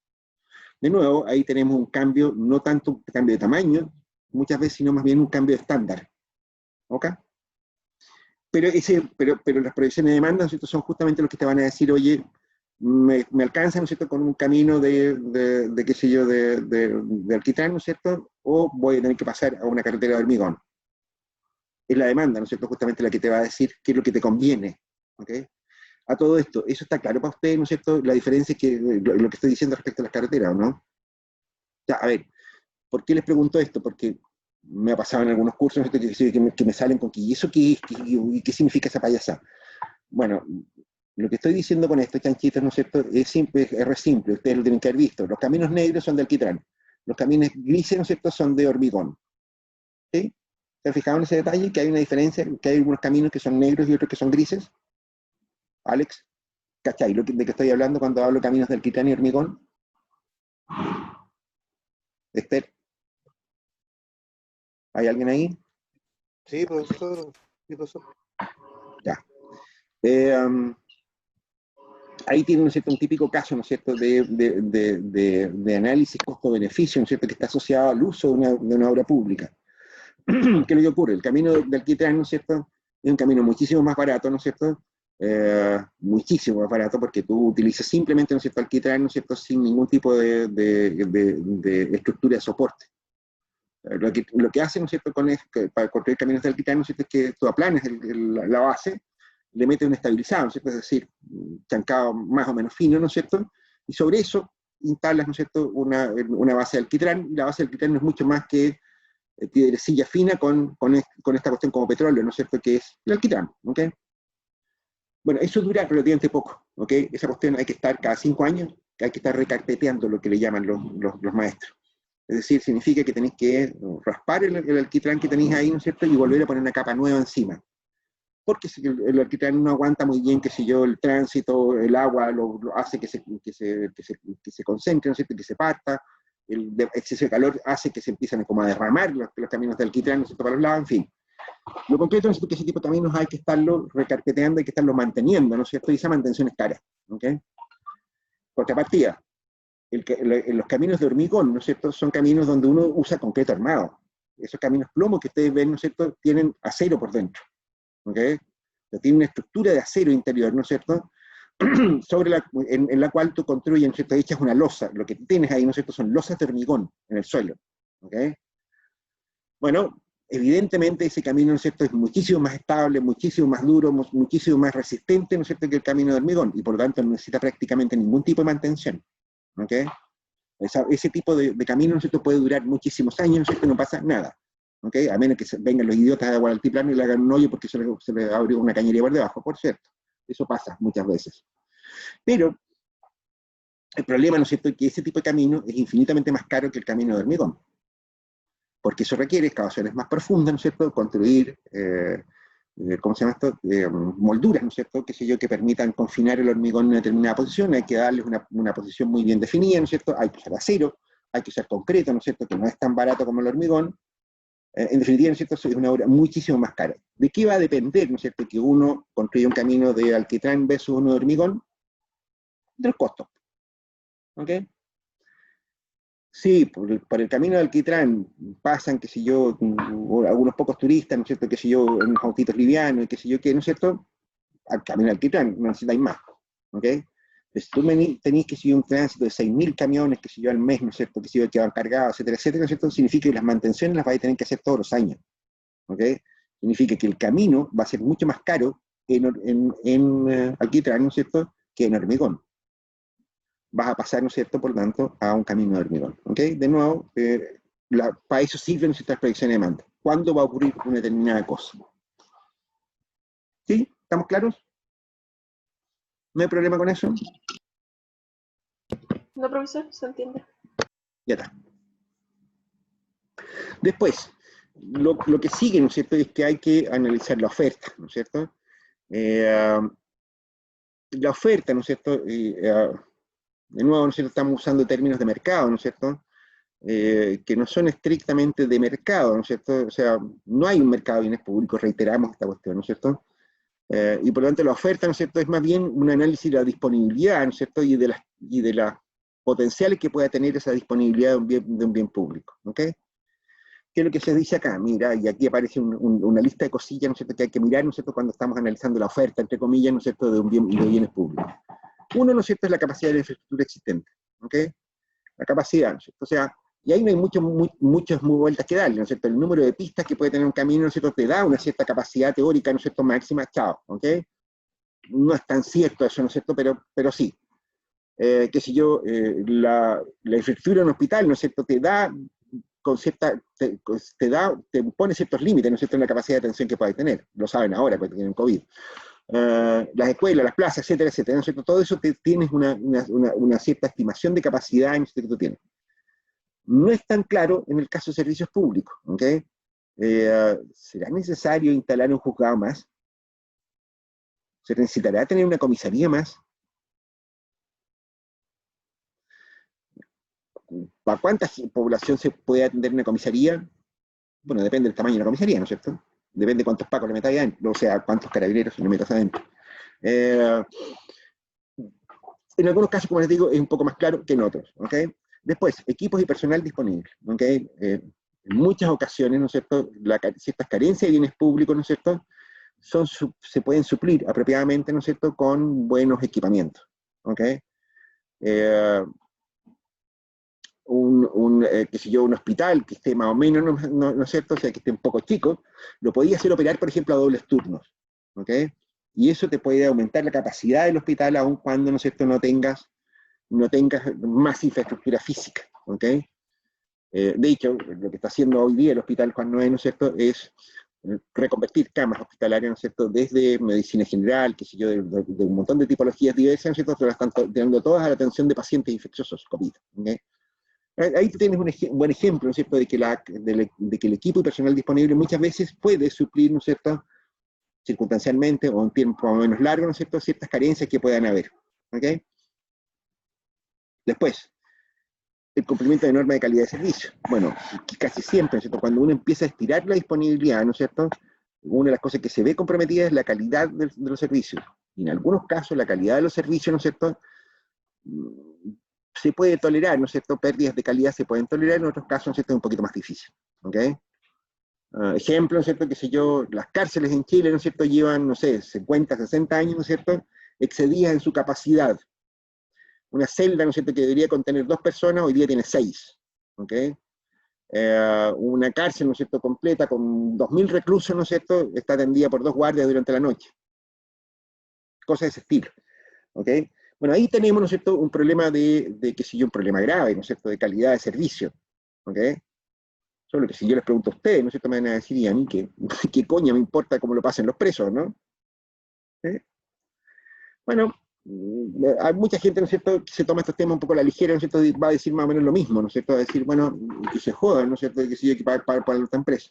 De nuevo, ahí tenemos un cambio, no tanto un cambio de tamaño, muchas veces, sino más bien un cambio de estándar. ¿Ok? Pero las proyecciones de demanda, ¿no es cierto?, son justamente los que te van a decir, oye, me alcanza, ¿no es cierto?, con un camino de qué sé yo, de alquitrán, ¿no es cierto?, o voy a tener que pasar a una carretera de hormigón. Es la demanda, ¿no es cierto?, justamente la que te va a decir qué es lo que te conviene. ¿Ok? A todo esto, ¿eso está claro para usted, ¿no es cierto?, la diferencia es que lo que estoy diciendo respecto a las carreteras, ¿no? O sea, a ver, ¿por qué les pregunto esto? Porque me ha pasado en algunos cursos, ¿no es cierto?, que me salen con que, ¿y eso qué es? ¿Qué significa esa payasa? Bueno, lo que estoy diciendo con esto, chanchitos, ¿no es cierto?, es simple, es re simple, ustedes lo tienen que haber visto. Los caminos negros son de alquitrán, los caminos grises, ¿no es cierto?, son de hormigón. ¿Sí? ¿Se han fijado en ese detalle? Que hay una diferencia, que hay algunos caminos que son negros y otros que son grises. Alex, ¿cachai? ¿De qué estoy hablando cuando hablo de caminos de alquitrán y hormigón? Esther, ¿hay alguien ahí? Sí, profesor. Sí, profesor. Ya. Ahí tiene, ¿no es cierto?, un típico caso, ¿no es cierto?, de análisis costo-beneficio, ¿no es cierto?, que está asociado al uso de una obra pública. ¿Qué es lo que ocurre? El camino de alquitrán, ¿no es cierto?, es un camino muchísimo más barato, ¿no es cierto?, muchísimo más barato, porque tú utilizas simplemente, ¿no es cierto?, alquitrán, ¿no es cierto?, sin ningún tipo de estructura de soporte. Lo que hace, ¿no es cierto?, para construir caminos de alquitrán, ¿no es cierto?, es que tú aplanes la base, le metes un estabilizado, ¿no es cierto?, es decir, chancado más o menos fino, ¿no es cierto?, y sobre eso instalas, ¿no es cierto?, una base de alquitrán, y la base de alquitrán no es mucho más que piedrecilla fina con esta cuestión como petróleo, ¿no es cierto?, que es el alquitrán, ¿ok? Bueno, eso dura relativamente poco, ¿ok? Esa cuestión hay que estar cada 5 años, hay que estar recarpeteando lo que le llaman los maestros. Es decir, significa que tenéis que raspar el alquitrán que tenéis ahí, ¿no es cierto?, y volver a poner una capa nueva encima. Porque el alquitrán no aguanta muy bien, qué sé yo, el tránsito, el agua lo hace que se concentre, ¿no es cierto?, que se parta, el exceso de calor hace que se empiezan como a derramar los caminos de alquitrán, ¿no es cierto?, para los lados, en fin. Lo concreto es que ese tipo de caminos hay que estarlo recarpeteando, hay que estarlo manteniendo, ¿no es cierto?, y esa mantención es cara. ¿Ok? Contrapartida, los caminos de hormigón, ¿no es cierto?, son caminos donde uno usa concreto armado. Esos caminos plomo que ustedes ven, ¿no es cierto?, tienen acero por dentro. ¿Ok? Tiene una estructura de acero interior, ¿no es cierto?, en la cual tú construyes, ¿no es cierto?, echas una losa. Lo que tienes ahí, ¿no es cierto?, son losas de hormigón en el suelo. ¿Ok? Bueno, evidentemente ese camino, ¿no es cierto?, es muchísimo más estable, muchísimo más duro, muchísimo más resistente, ¿no es cierto?, que el camino de hormigón, y por lo tanto no necesita prácticamente ningún tipo de mantención, ¿ok? Ese tipo de camino, ¿no es cierto?, puede durar muchísimos años, ¿no es cierto?, no pasa nada, ¿ok? A menos que vengan los idiotas de agua altiplano y le hagan un hoyo porque se le abrió una cañería por debajo, por cierto. Eso pasa muchas veces. Pero el problema, ¿no es cierto?, es que ese tipo de camino es infinitamente más caro que el camino de hormigón, porque eso requiere excavaciones más profundas, ¿no es cierto?, construir, ¿cómo se llama esto?, molduras, ¿no es cierto?, qué sé yo, que permitan confinar el hormigón en una determinada posición, hay que darles una posición muy bien definida, ¿no es cierto?, hay que usar acero, hay que usar concreto, ¿no es cierto?, que no es tan barato como el hormigón. En definitiva, ¿no es cierto?, es una obra muchísimo más cara. ¿De qué va a depender, ¿no es cierto?, que uno construya un camino de alquitrán versus uno de hormigón? De los costos, ¿ok? Sí, por el camino de alquitrán pasan, qué sé yo, algunos pocos turistas, ¿no es cierto?, qué sé yo, en unos autitos livianos, qué sé yo qué, ¿no es cierto?, al camino de alquitrán, no necesitáis más, ¿ok? Entonces tú tenéis, que si un tránsito de 6.000 camiones, que si yo al mes, ¿no es cierto?, que si yo que van cargados, etcétera, etcétera, ¿no es cierto?, significa que las mantenciones las vais a tener que hacer todos los años, ¿ok? Significa que el camino va a ser mucho más caro en alquitrán, ¿no es cierto?, que en hormigón. Vas a pasar, ¿no es cierto?, por tanto, a un camino de hormigón, ¿ok? De nuevo, para eso sirven nuestras predicciones de demanda. ¿Cuándo va a ocurrir una determinada cosa? ¿Sí? ¿Estamos claros? ¿No hay problema con eso? No, profesor, se entiende. Ya está. Después, lo que sigue, ¿no es cierto?, es que hay que analizar la oferta, ¿no es cierto? La oferta, ¿no es cierto?, de nuevo, ¿no es cierto?, estamos usando términos de mercado, ¿no es cierto?, que no son estrictamente de mercado, ¿no es cierto? O sea, no hay un mercado de bienes públicos, reiteramos esta cuestión, ¿no es cierto? Y por lo tanto la oferta, ¿no es cierto?, es más bien un análisis de la disponibilidad, ¿no es cierto?, y de las potenciales que pueda tener esa disponibilidad de un bien público, ¿ok? ¿Qué es lo que se dice acá? Mira, y aquí aparece una lista de cosillas, ¿no es cierto?, que hay que mirar, ¿no es cierto?, cuando estamos analizando la oferta, entre comillas, ¿no es cierto?, de bienes públicos. Uno, ¿no es cierto?, es la capacidad de la infraestructura existente, ¿ok? La capacidad, ¿no es cierto? O sea, y ahí no hay muchas muy vueltas que darle, ¿no es cierto? El número de pistas que puede tener un camino, ¿no es cierto?, te da una cierta capacidad teórica, ¿no es cierto?, máxima, chao, ¿ok? No es tan cierto eso, ¿no es cierto?, pero sí. Qué sé yo, la infraestructura en un hospital, ¿no es cierto?, te da con cierta, te pone ciertos límites, ¿no es cierto?, en la capacidad de atención que puedes tener. Lo saben ahora, porque tienen COVID. Las escuelas, las plazas, etcétera, etcétera, ¿no es cierto? Todo eso tienes una cierta estimación de capacidad, ¿no es cierto?, que tú tienes. No es tan claro en el caso de servicios públicos, ¿ok? ¿Será necesario instalar un juzgado más? ¿Se necesitará tener una comisaría más? ¿Para cuánta población se puede atender una comisaría? Bueno, depende del tamaño de la comisaría, ¿no es cierto? Depende de cuántos pacos le metáis adentro, o sea, cuántos carabineros le metas adentro. En algunos casos, como les digo, es un poco más claro que en otros, ¿ok? Después, equipos y personal disponible, ¿ok? En muchas ocasiones, ¿no es cierto?, ciertas carencias de bienes públicos, ¿no es cierto?, se pueden suplir apropiadamente, ¿no es cierto?, con buenos equipamientos, ¿ok? Qué sé yo, un hospital que esté más o menos, ¿no es cierto?, o sea, que esté un poco chico, lo podía hacer operar, por ejemplo, a dobles turnos, ¿ok? Y eso te puede aumentar la capacidad del hospital aun cuando, ¿no es cierto?, no tengas más infraestructura física, ¿ok? De hecho, lo que está haciendo hoy día el Hospital Juan Noé, ¿no es cierto?, es reconvertir camas hospitalarias, ¿no es cierto?, desde medicina general, qué sé yo, de un montón de tipologías diversas, ¿no es cierto?, pero las están dando todas a la atención de pacientes infecciosos, COVID, ¿ok? Ahí tú tienes un buen ejemplo, ¿no es cierto?, de que el equipo y personal disponible muchas veces puede suplir, ¿no es cierto?, circunstancialmente o en tiempo más o menos largo, ¿no es cierto?, ciertas carencias que puedan haber, ¿ok? Después, el cumplimiento de normas de calidad de servicio. Bueno, casi siempre, ¿no es cierto?, cuando uno empieza a estirar la disponibilidad, ¿no es cierto?, una de las cosas que se ve comprometida es la calidad de los servicios. Y en algunos casos la calidad de los servicios, ¿no es cierto?, se puede tolerar, ¿no es cierto?, pérdidas de calidad se pueden tolerar, en otros casos, ¿no es cierto?, es un poquito más difícil, ¿ok? Ejemplo, ¿no es cierto?, que sé yo, las cárceles en Chile, ¿no es cierto?, llevan, no sé, 50, 60 años, ¿no es cierto?, excedidas en su capacidad. Una celda, ¿no es cierto?, que debería contener 2 personas, hoy día tiene 6, ¿ok? una cárcel, ¿no es cierto?, completa con 2.000 reclusos, ¿no es cierto?, está atendida por 2 guardias durante la noche. Cosas de ese estilo, ¿ok? Bueno, ahí tenemos, ¿no es cierto?, un problema qué sé yo, un problema grave, ¿no es cierto?, de calidad de servicio, ¿ok? Solo que si yo les pregunto a ustedes, ¿no es cierto?, me van a decir, y a mí, ¿qué coña me importa cómo lo pasen los presos, ¿no? ¿Eh? Bueno, hay mucha gente, ¿no es cierto?, que se toma estos temas un poco a la ligera, ¿no es cierto?, va a decir más o menos lo mismo, ¿no es cierto?, va a decir, bueno, que se jodan, ¿no es cierto?, que si yo hay que pagar para esta empresa.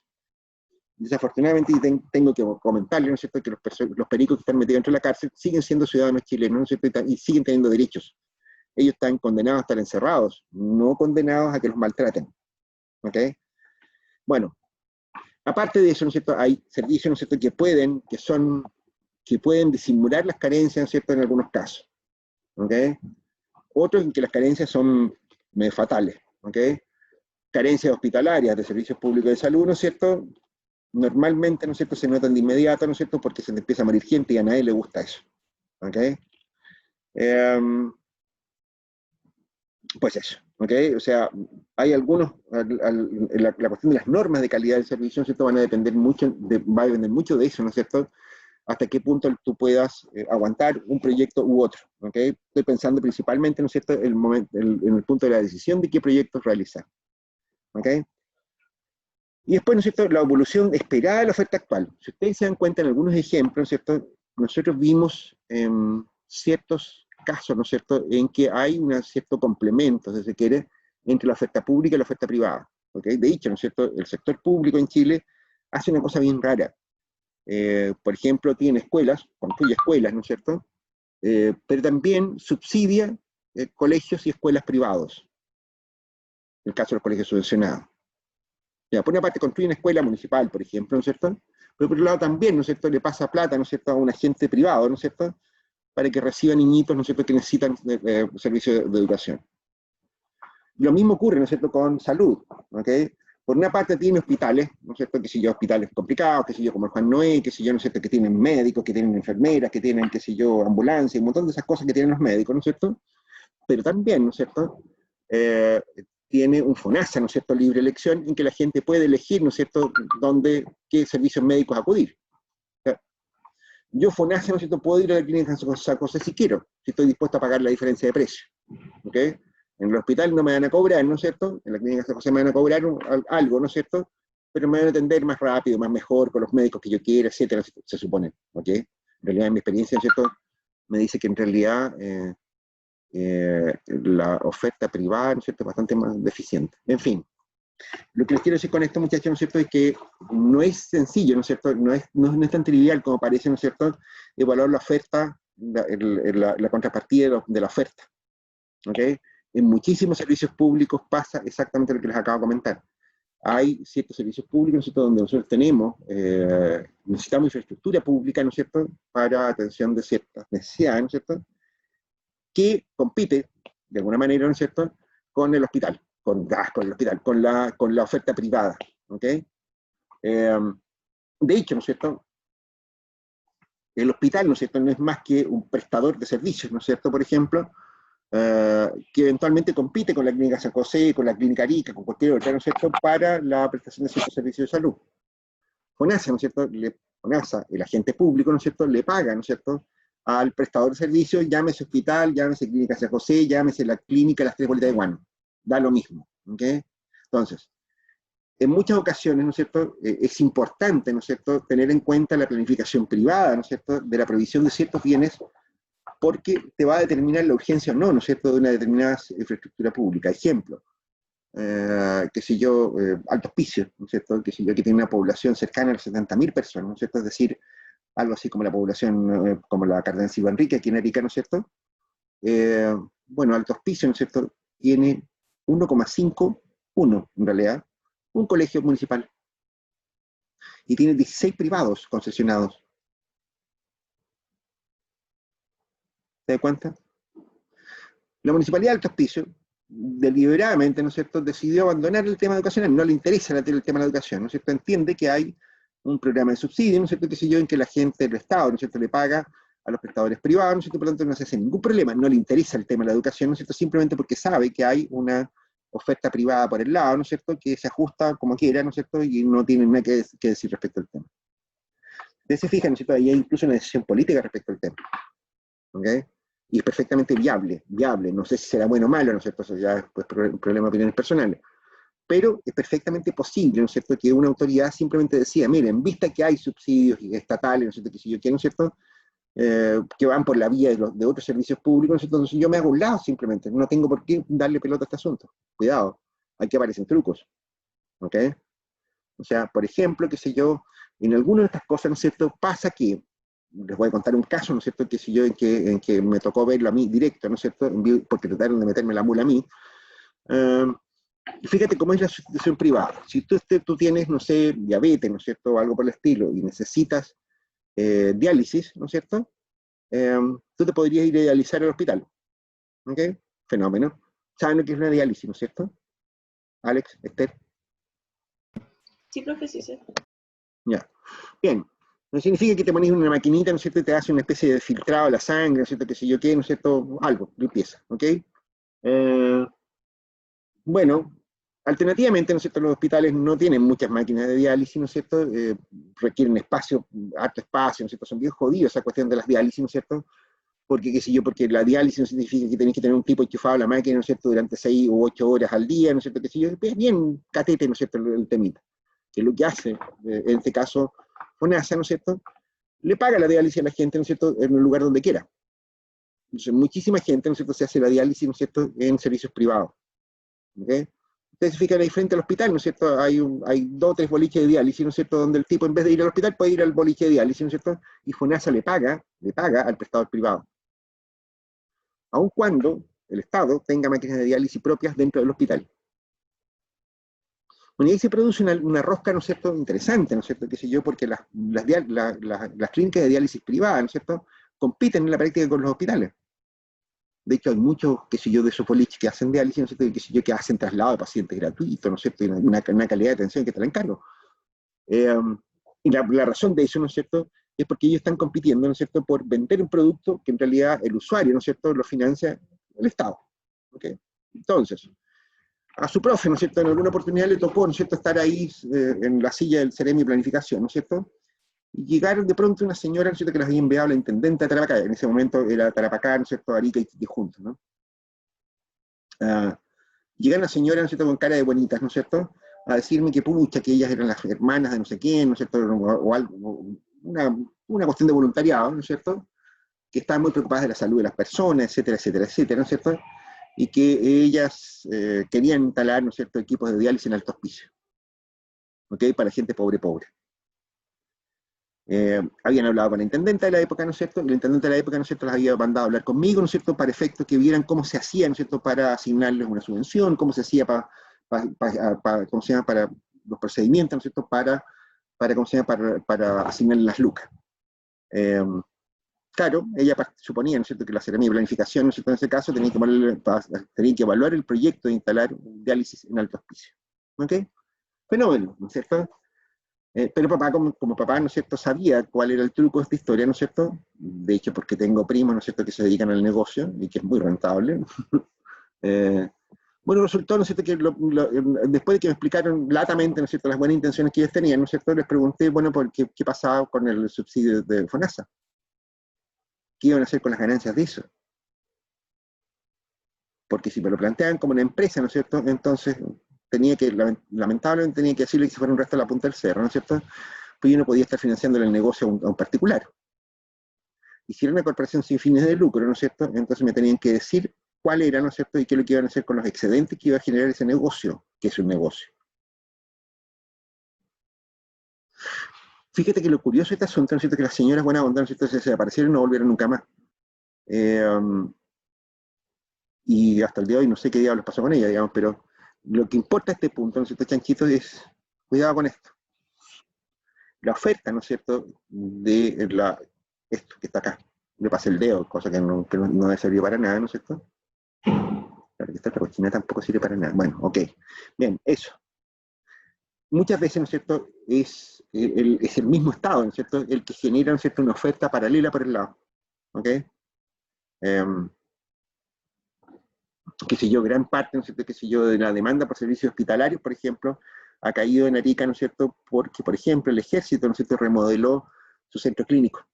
Desafortunadamente, tengo que comentarle, ¿no es cierto?, que los pericos que están metidos dentro de la cárcel siguen siendo ciudadanos chilenos, ¿no es cierto?, y siguen teniendo derechos. Ellos están condenados a estar encerrados, no condenados a que los maltraten, ¿ok? Bueno, aparte de eso, ¿no es cierto?, hay servicios, ¿no es cierto?, que pueden disimular las carencias, ¿no es cierto?, en algunos casos, ¿ok? Otros en que las carencias son medio fatales, ¿ok? Carencias hospitalarias de servicios públicos de salud, ¿no es cierto?, normalmente, ¿no es cierto?, se notan de inmediato, ¿no es cierto?, porque se empieza a morir gente y a nadie le gusta eso, ¿ok? Pues eso, ¿ok? O sea, hay algunos, la cuestión de las normas de calidad del servicio, ¿no es cierto?, va a depender mucho de eso, ¿no es cierto?, hasta qué punto tú puedas aguantar un proyecto u otro, ¿ok? Estoy pensando principalmente, ¿no es cierto?, en el punto de la decisión de qué proyectos realizar, ¿ok? Y después, ¿no es cierto?, la evolución esperada de la oferta actual. Si ustedes se dan cuenta en algunos ejemplos, ¿no es cierto?, nosotros vimos ciertos casos, ¿no es cierto?, en que hay un cierto complemento, si se quiere, entre la oferta pública y la oferta privada, ¿ok? De hecho, ¿no es cierto?, el sector público en Chile hace una cosa bien rara. Por ejemplo, tiene escuelas, construye escuelas, ¿no es cierto?, pero también subsidia colegios y escuelas privados, en el caso de los colegios subvencionados. Ya, por una parte construye una escuela municipal, por ejemplo, ¿no es cierto?, pero por otro lado también, ¿no es cierto?, le pasa plata, ¿no es cierto?, a un agente privado, ¿no es cierto?, para que reciba niñitos, ¿no es cierto?, que necesitan servicios de educación. Lo mismo ocurre, ¿no es cierto?, con salud, ¿ok? Por una parte tiene hospitales, ¿no es cierto?, que si yo, hospitales complicados, que si yo, como el Juan Noé, que si yo, ¿no es cierto?, que tienen médicos, que tienen enfermeras, que tienen, que si yo, ambulancia, un montón de esas cosas que tienen los médicos, ¿no es cierto?, pero también, ¿no es cierto?, tiene un FONASA, ¿no es cierto?, libre elección, en que la gente puede elegir, ¿no es cierto?, qué servicios médicos acudir. O sea, yo FONASA, ¿no es cierto?, puedo ir a la clínica San José si quiero, si estoy dispuesto a pagar la diferencia de precio, ¿ok? En el hospital no me van a cobrar, ¿no es cierto?, en la clínica San José me van a cobrar algo, ¿no es cierto?, pero me van a atender más rápido, más mejor, con los médicos que yo quiera, etcétera, se supone, ¿ok? En realidad, en mi experiencia, ¿no es cierto?, me dice que en realidad la oferta privada, ¿no es cierto?, es bastante más deficiente. En fin, lo que les quiero decir con esto, muchachos, ¿no es cierto?, es que no es sencillo, ¿no es cierto?, no es tan trivial como parece, ¿no es cierto?, evaluar la oferta, la contrapartida de la oferta, ¿ok? En muchísimos servicios públicos pasa exactamente lo que les acabo de comentar. Hay ciertos servicios públicos, ¿no es cierto?, donde nosotros necesitamos infraestructura pública, ¿no es cierto?, para atención de ciertas necesidades, ¿no es cierto?, que compite, de alguna manera, ¿no es cierto?, con el hospital, con la oferta privada, ¿ok? De hecho, ¿no es cierto?, el hospital, ¿no es cierto?, no es más que un prestador de servicios, ¿no es cierto?, por ejemplo, que eventualmente compite con la clínica San José, con la clínica Arica, con cualquier otra, ¿no es cierto?, para la prestación de ciertos servicios de salud. FONASA, ¿no es cierto?, FONASA, el agente público, ¿no es cierto?, le paga, ¿no es cierto?, al prestador de servicios, llámese hospital, llámese clínica San José, llámese la clínica Las Tres Bolitas de Guano, da lo mismo, ¿ok? Entonces, en muchas ocasiones, ¿no es cierto?, es importante, ¿no es cierto?, tener en cuenta la planificación privada, ¿no es cierto?, de la provisión de ciertos bienes, porque te va a determinar la urgencia o no, ¿no es cierto?, de una determinada infraestructura pública. Ejemplo, que si yo, Alto Hospicio, ¿no es cierto?, que si yo, que tiene una población cercana a las 70.000 personas, ¿no es cierto?, es decir, algo así como la población, como la Cardenal Silva Enrique, aquí en Arica, ¿no es cierto?, bueno, Alto Hospicio, ¿no es cierto?, tiene 1,51 en realidad, un colegio municipal, y tiene 16 privados concesionados. ¿Se da cuenta? La Municipalidad de Alto Hospicio, deliberadamente, ¿no es cierto?, decidió abandonar el tema educacional, no le interesa el tema de la educación, ¿no es cierto?, entiende que hay un programa de subsidio, ¿no es cierto?, que si yo, en que la gente del Estado, ¿no es cierto?, le paga a los prestadores privados, ¿no es cierto?, por lo tanto no se hace ningún problema, no le interesa el tema de la educación, ¿no es cierto?, simplemente porque sabe que hay una oferta privada por el lado, ¿no es cierto?, que se ajusta como quiera, ¿no es cierto?, y no tienen nada que decir respecto al tema. Ustedes se fijan, ¿no es cierto?, ahí hay incluso una decisión política respecto al tema, ¿ok? Y es perfectamente viable, no sé si será bueno o malo, ¿no es cierto?, eso ya es pues, un problema de opiniones personales, pero es perfectamente posible, ¿no es cierto?, que una autoridad simplemente decida, miren, en vista que hay subsidios estatales, ¿no es cierto?, que si yo quiero, ¿no es cierto?, que van por la vía de otros servicios públicos, ¿no es cierto?, entonces yo me hago un lado simplemente, no tengo por qué darle pelota a este asunto. Cuidado, aquí aparecen trucos, ¿ok? O sea, por ejemplo, qué sé yo, en alguna de estas cosas, ¿no es cierto?, pasa que, les voy a contar un caso, ¿no es cierto?, que si yo, en que me tocó verlo a mí directo, ¿no es cierto?, porque trataron de meterme la mula a mí. Fíjate cómo es la situación privada. Si tú tienes, no sé, diabetes, ¿no es cierto?, o algo por el estilo, y necesitas diálisis, ¿no es cierto?, tú te podrías ir a dializar al hospital. ¿Ok? Fenómeno. ¿Saben lo que es una diálisis, no es cierto? Alex, Esther. Sí, profe, sí, sí. Ya. Bien. No significa que te pones una maquinita, ¿no es cierto?, y te hace una especie de filtrado de la sangre, ¿no es cierto?, que sé yo qué, ¿no es cierto?, algo, limpieza, ¿ok? Bueno, alternativamente, ¿no es cierto?, los hospitales no tienen muchas máquinas de diálisis, ¿no es cierto?, requieren espacio, harto espacio, ¿no es cierto?, son bien jodidos esa cuestión de las diálisis, ¿no es cierto?, porque, qué sé yo, porque la diálisis no significa que tenés que tener un tipo enchufado a la máquina, ¿no es cierto?, durante 6 u 8 horas al día, ¿no es cierto?, qué sé yo, es bien catete, ¿no es cierto?, el temita. Que lo que hace, en este caso, FONASA, ¿no es cierto?, le paga la diálisis a la gente, ¿no es cierto?, en el lugar donde quiera. Entonces, muchísima gente, ¿no es cierto?, se hace la diálisis, ¿no es cierto?, en servicios privados. ¿Ok? Ustedes se fijan ahí frente al hospital, ¿no es cierto?, hay 2 o 3 boliches de diálisis, ¿no es cierto?, donde el tipo, en vez de ir al hospital, puede ir al boliche de diálisis, ¿no es cierto?, y FONASA le paga al prestador privado. Aun cuando el Estado tenga máquinas de diálisis propias dentro del hospital. Bueno, y ahí se produce una rosca, ¿no es cierto?, interesante, ¿no es cierto?, qué sé yo, porque las clínicas de diálisis privadas, ¿no es cierto?, compiten en la práctica con los hospitales. De hecho, hay muchos, qué sé yo, de esos boliches que hacen diálisis, ¿no es cierto?, y qué sé yo, que hacen traslado de pacientes gratuitos, ¿no es cierto?, y una calidad de atención que te la encargo. Y la razón de eso, ¿no es cierto?, es porque ellos están compitiendo, ¿no es cierto?, por vender un producto que en realidad el usuario, ¿no es cierto?, lo financia el Estado. ¿Okay? Entonces, a su profe, ¿no es cierto?, en alguna oportunidad le tocó, ¿no es cierto?, estar ahí en la silla del Ceremi Planificación, ¿no es cierto?, y llegaron de pronto una señora, ¿no es cierto?, que las había enviado a la intendente de Tarapacá, en ese momento era Tarapacá, ¿no es cierto?, Arica y juntos, ¿no? Llegaron las señoras, ¿no es cierto?, con cara de bonitas, ¿no es cierto?, a decirme que pucha, que ellas eran las hermanas de no sé quién, ¿no es cierto?, o algo, una cuestión de voluntariado, ¿no es cierto?, que estaban muy preocupadas de la salud de las personas, etcétera, etcétera, etcétera, ¿no es cierto?, y que ellas querían instalar, ¿no es cierto?, equipos de diálisis en alto hospicio, ¿ok?, para gente pobre. Habían hablado con la intendente de la época, ¿no es cierto?, y la intendente de la época, ¿no es cierto?, las había mandado a hablar conmigo, ¿no es cierto?, para efectos que vieran cómo se hacía, ¿no es cierto?, para asignarles una subvención, cómo se hacía ¿cómo se llama?, para los procedimientos, ¿no es cierto?, ¿cómo se llama?, para asignarles las lucas. Claro, ella suponía, ¿no es cierto?, que la Seremía de Planificación, ¿no es cierto?, en ese caso tenía que evaluar el proyecto de instalar un diálisis en alto hospicio. ¿Ok? Fenómeno, ¿no es cierto? Pero papá, como papá, ¿no es cierto?, sabía cuál era el truco de esta historia, ¿no es cierto? De hecho, porque tengo primos, ¿no es cierto?, que se dedican al negocio y que es muy rentable. Bueno, resultó, ¿no es cierto?, que después de que me explicaron latamente, ¿no es cierto?, las buenas intenciones que ellos tenían, ¿no es cierto?, les pregunté, bueno, ¿por qué pasaba con el subsidio de FONASA? ¿Qué iban a hacer con las ganancias de eso? Porque si me lo planteaban como una empresa, ¿no es cierto?, entonces lamentablemente tenía que decirle que si fuera un resto de la punta del cerro, ¿no es cierto?, pues yo no podía estar financiando el negocio a un particular. Y si era una corporación sin fines de lucro, ¿no es cierto?, entonces me tenían que decir cuál era, ¿no es cierto?, y qué es lo que iban a hacer con los excedentes que iba a generar ese negocio, que es un negocio. Fíjate que lo curioso de este asunto, ¿no es cierto?, que las señoras buena onda, ¿no es cierto?, se desaparecieron y no volvieron nunca más. Y hasta el día de hoy no sé qué diablos pasó con ella, digamos, pero lo que importa a este punto, ¿no es cierto, chanchito?, es, cuidado con esto. La oferta, ¿no es cierto?, de esto que está acá, le pasé el dedo, cosa que no me sirvió para nada, ¿no es cierto? Claro que esta cochina tampoco sirve para nada. Bueno, ok. Bien, eso. Muchas veces, ¿no es cierto?, es el mismo Estado, ¿no es cierto?, el que genera, ¿no es cierto?, una oferta paralela por el lado. ¿Ok? qué sé yo, gran parte, ¿no es cierto?, qué sé yo, de la demanda por servicios hospitalarios, por ejemplo, ha caído en Arica, ¿no es cierto?, porque, por ejemplo, el ejército, ¿no es cierto?, remodeló su centro clínico,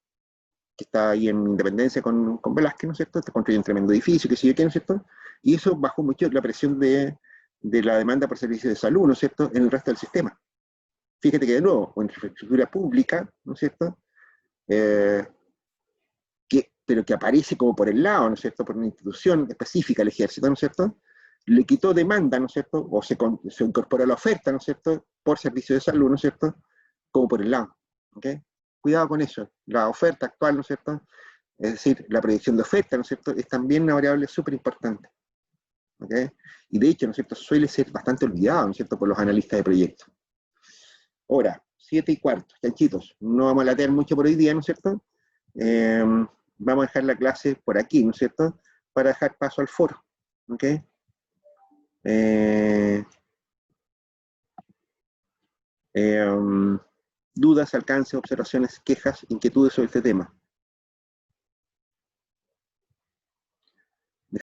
que está ahí en Independencia con Velázquez, ¿no es cierto?, está construyendo un tremendo edificio, qué sé yo qué, ¿no es cierto?, y eso bajó mucho la presión de la demanda por servicios de salud, ¿no es cierto?, en el resto del sistema. Fíjate que, de nuevo, con infraestructura pública, ¿no es cierto?, pero que aparece como por el lado, ¿no es cierto?, por una institución específica, el ejército, ¿no es cierto?, le quitó demanda, ¿no es cierto?, o se incorporó a la oferta, ¿no es cierto?, por servicios de salud, ¿no es cierto?, como por el lado. ¿Ok? Cuidado con eso. La oferta actual, ¿no es cierto?, es decir, la proyección de oferta, ¿no es cierto?, es también una variable súper importante. ¿Ok? Y de hecho, ¿no es cierto?, suele ser bastante olvidado, ¿no es cierto?, por los analistas de proyectos. Ahora, 7:15, chanchitos, no vamos a latear mucho por hoy día, ¿no es cierto? Vamos a dejar la clase por aquí, ¿no es cierto?, para dejar paso al foro. ¿Ok? Dudas, alcances, observaciones, quejas, inquietudes sobre este tema.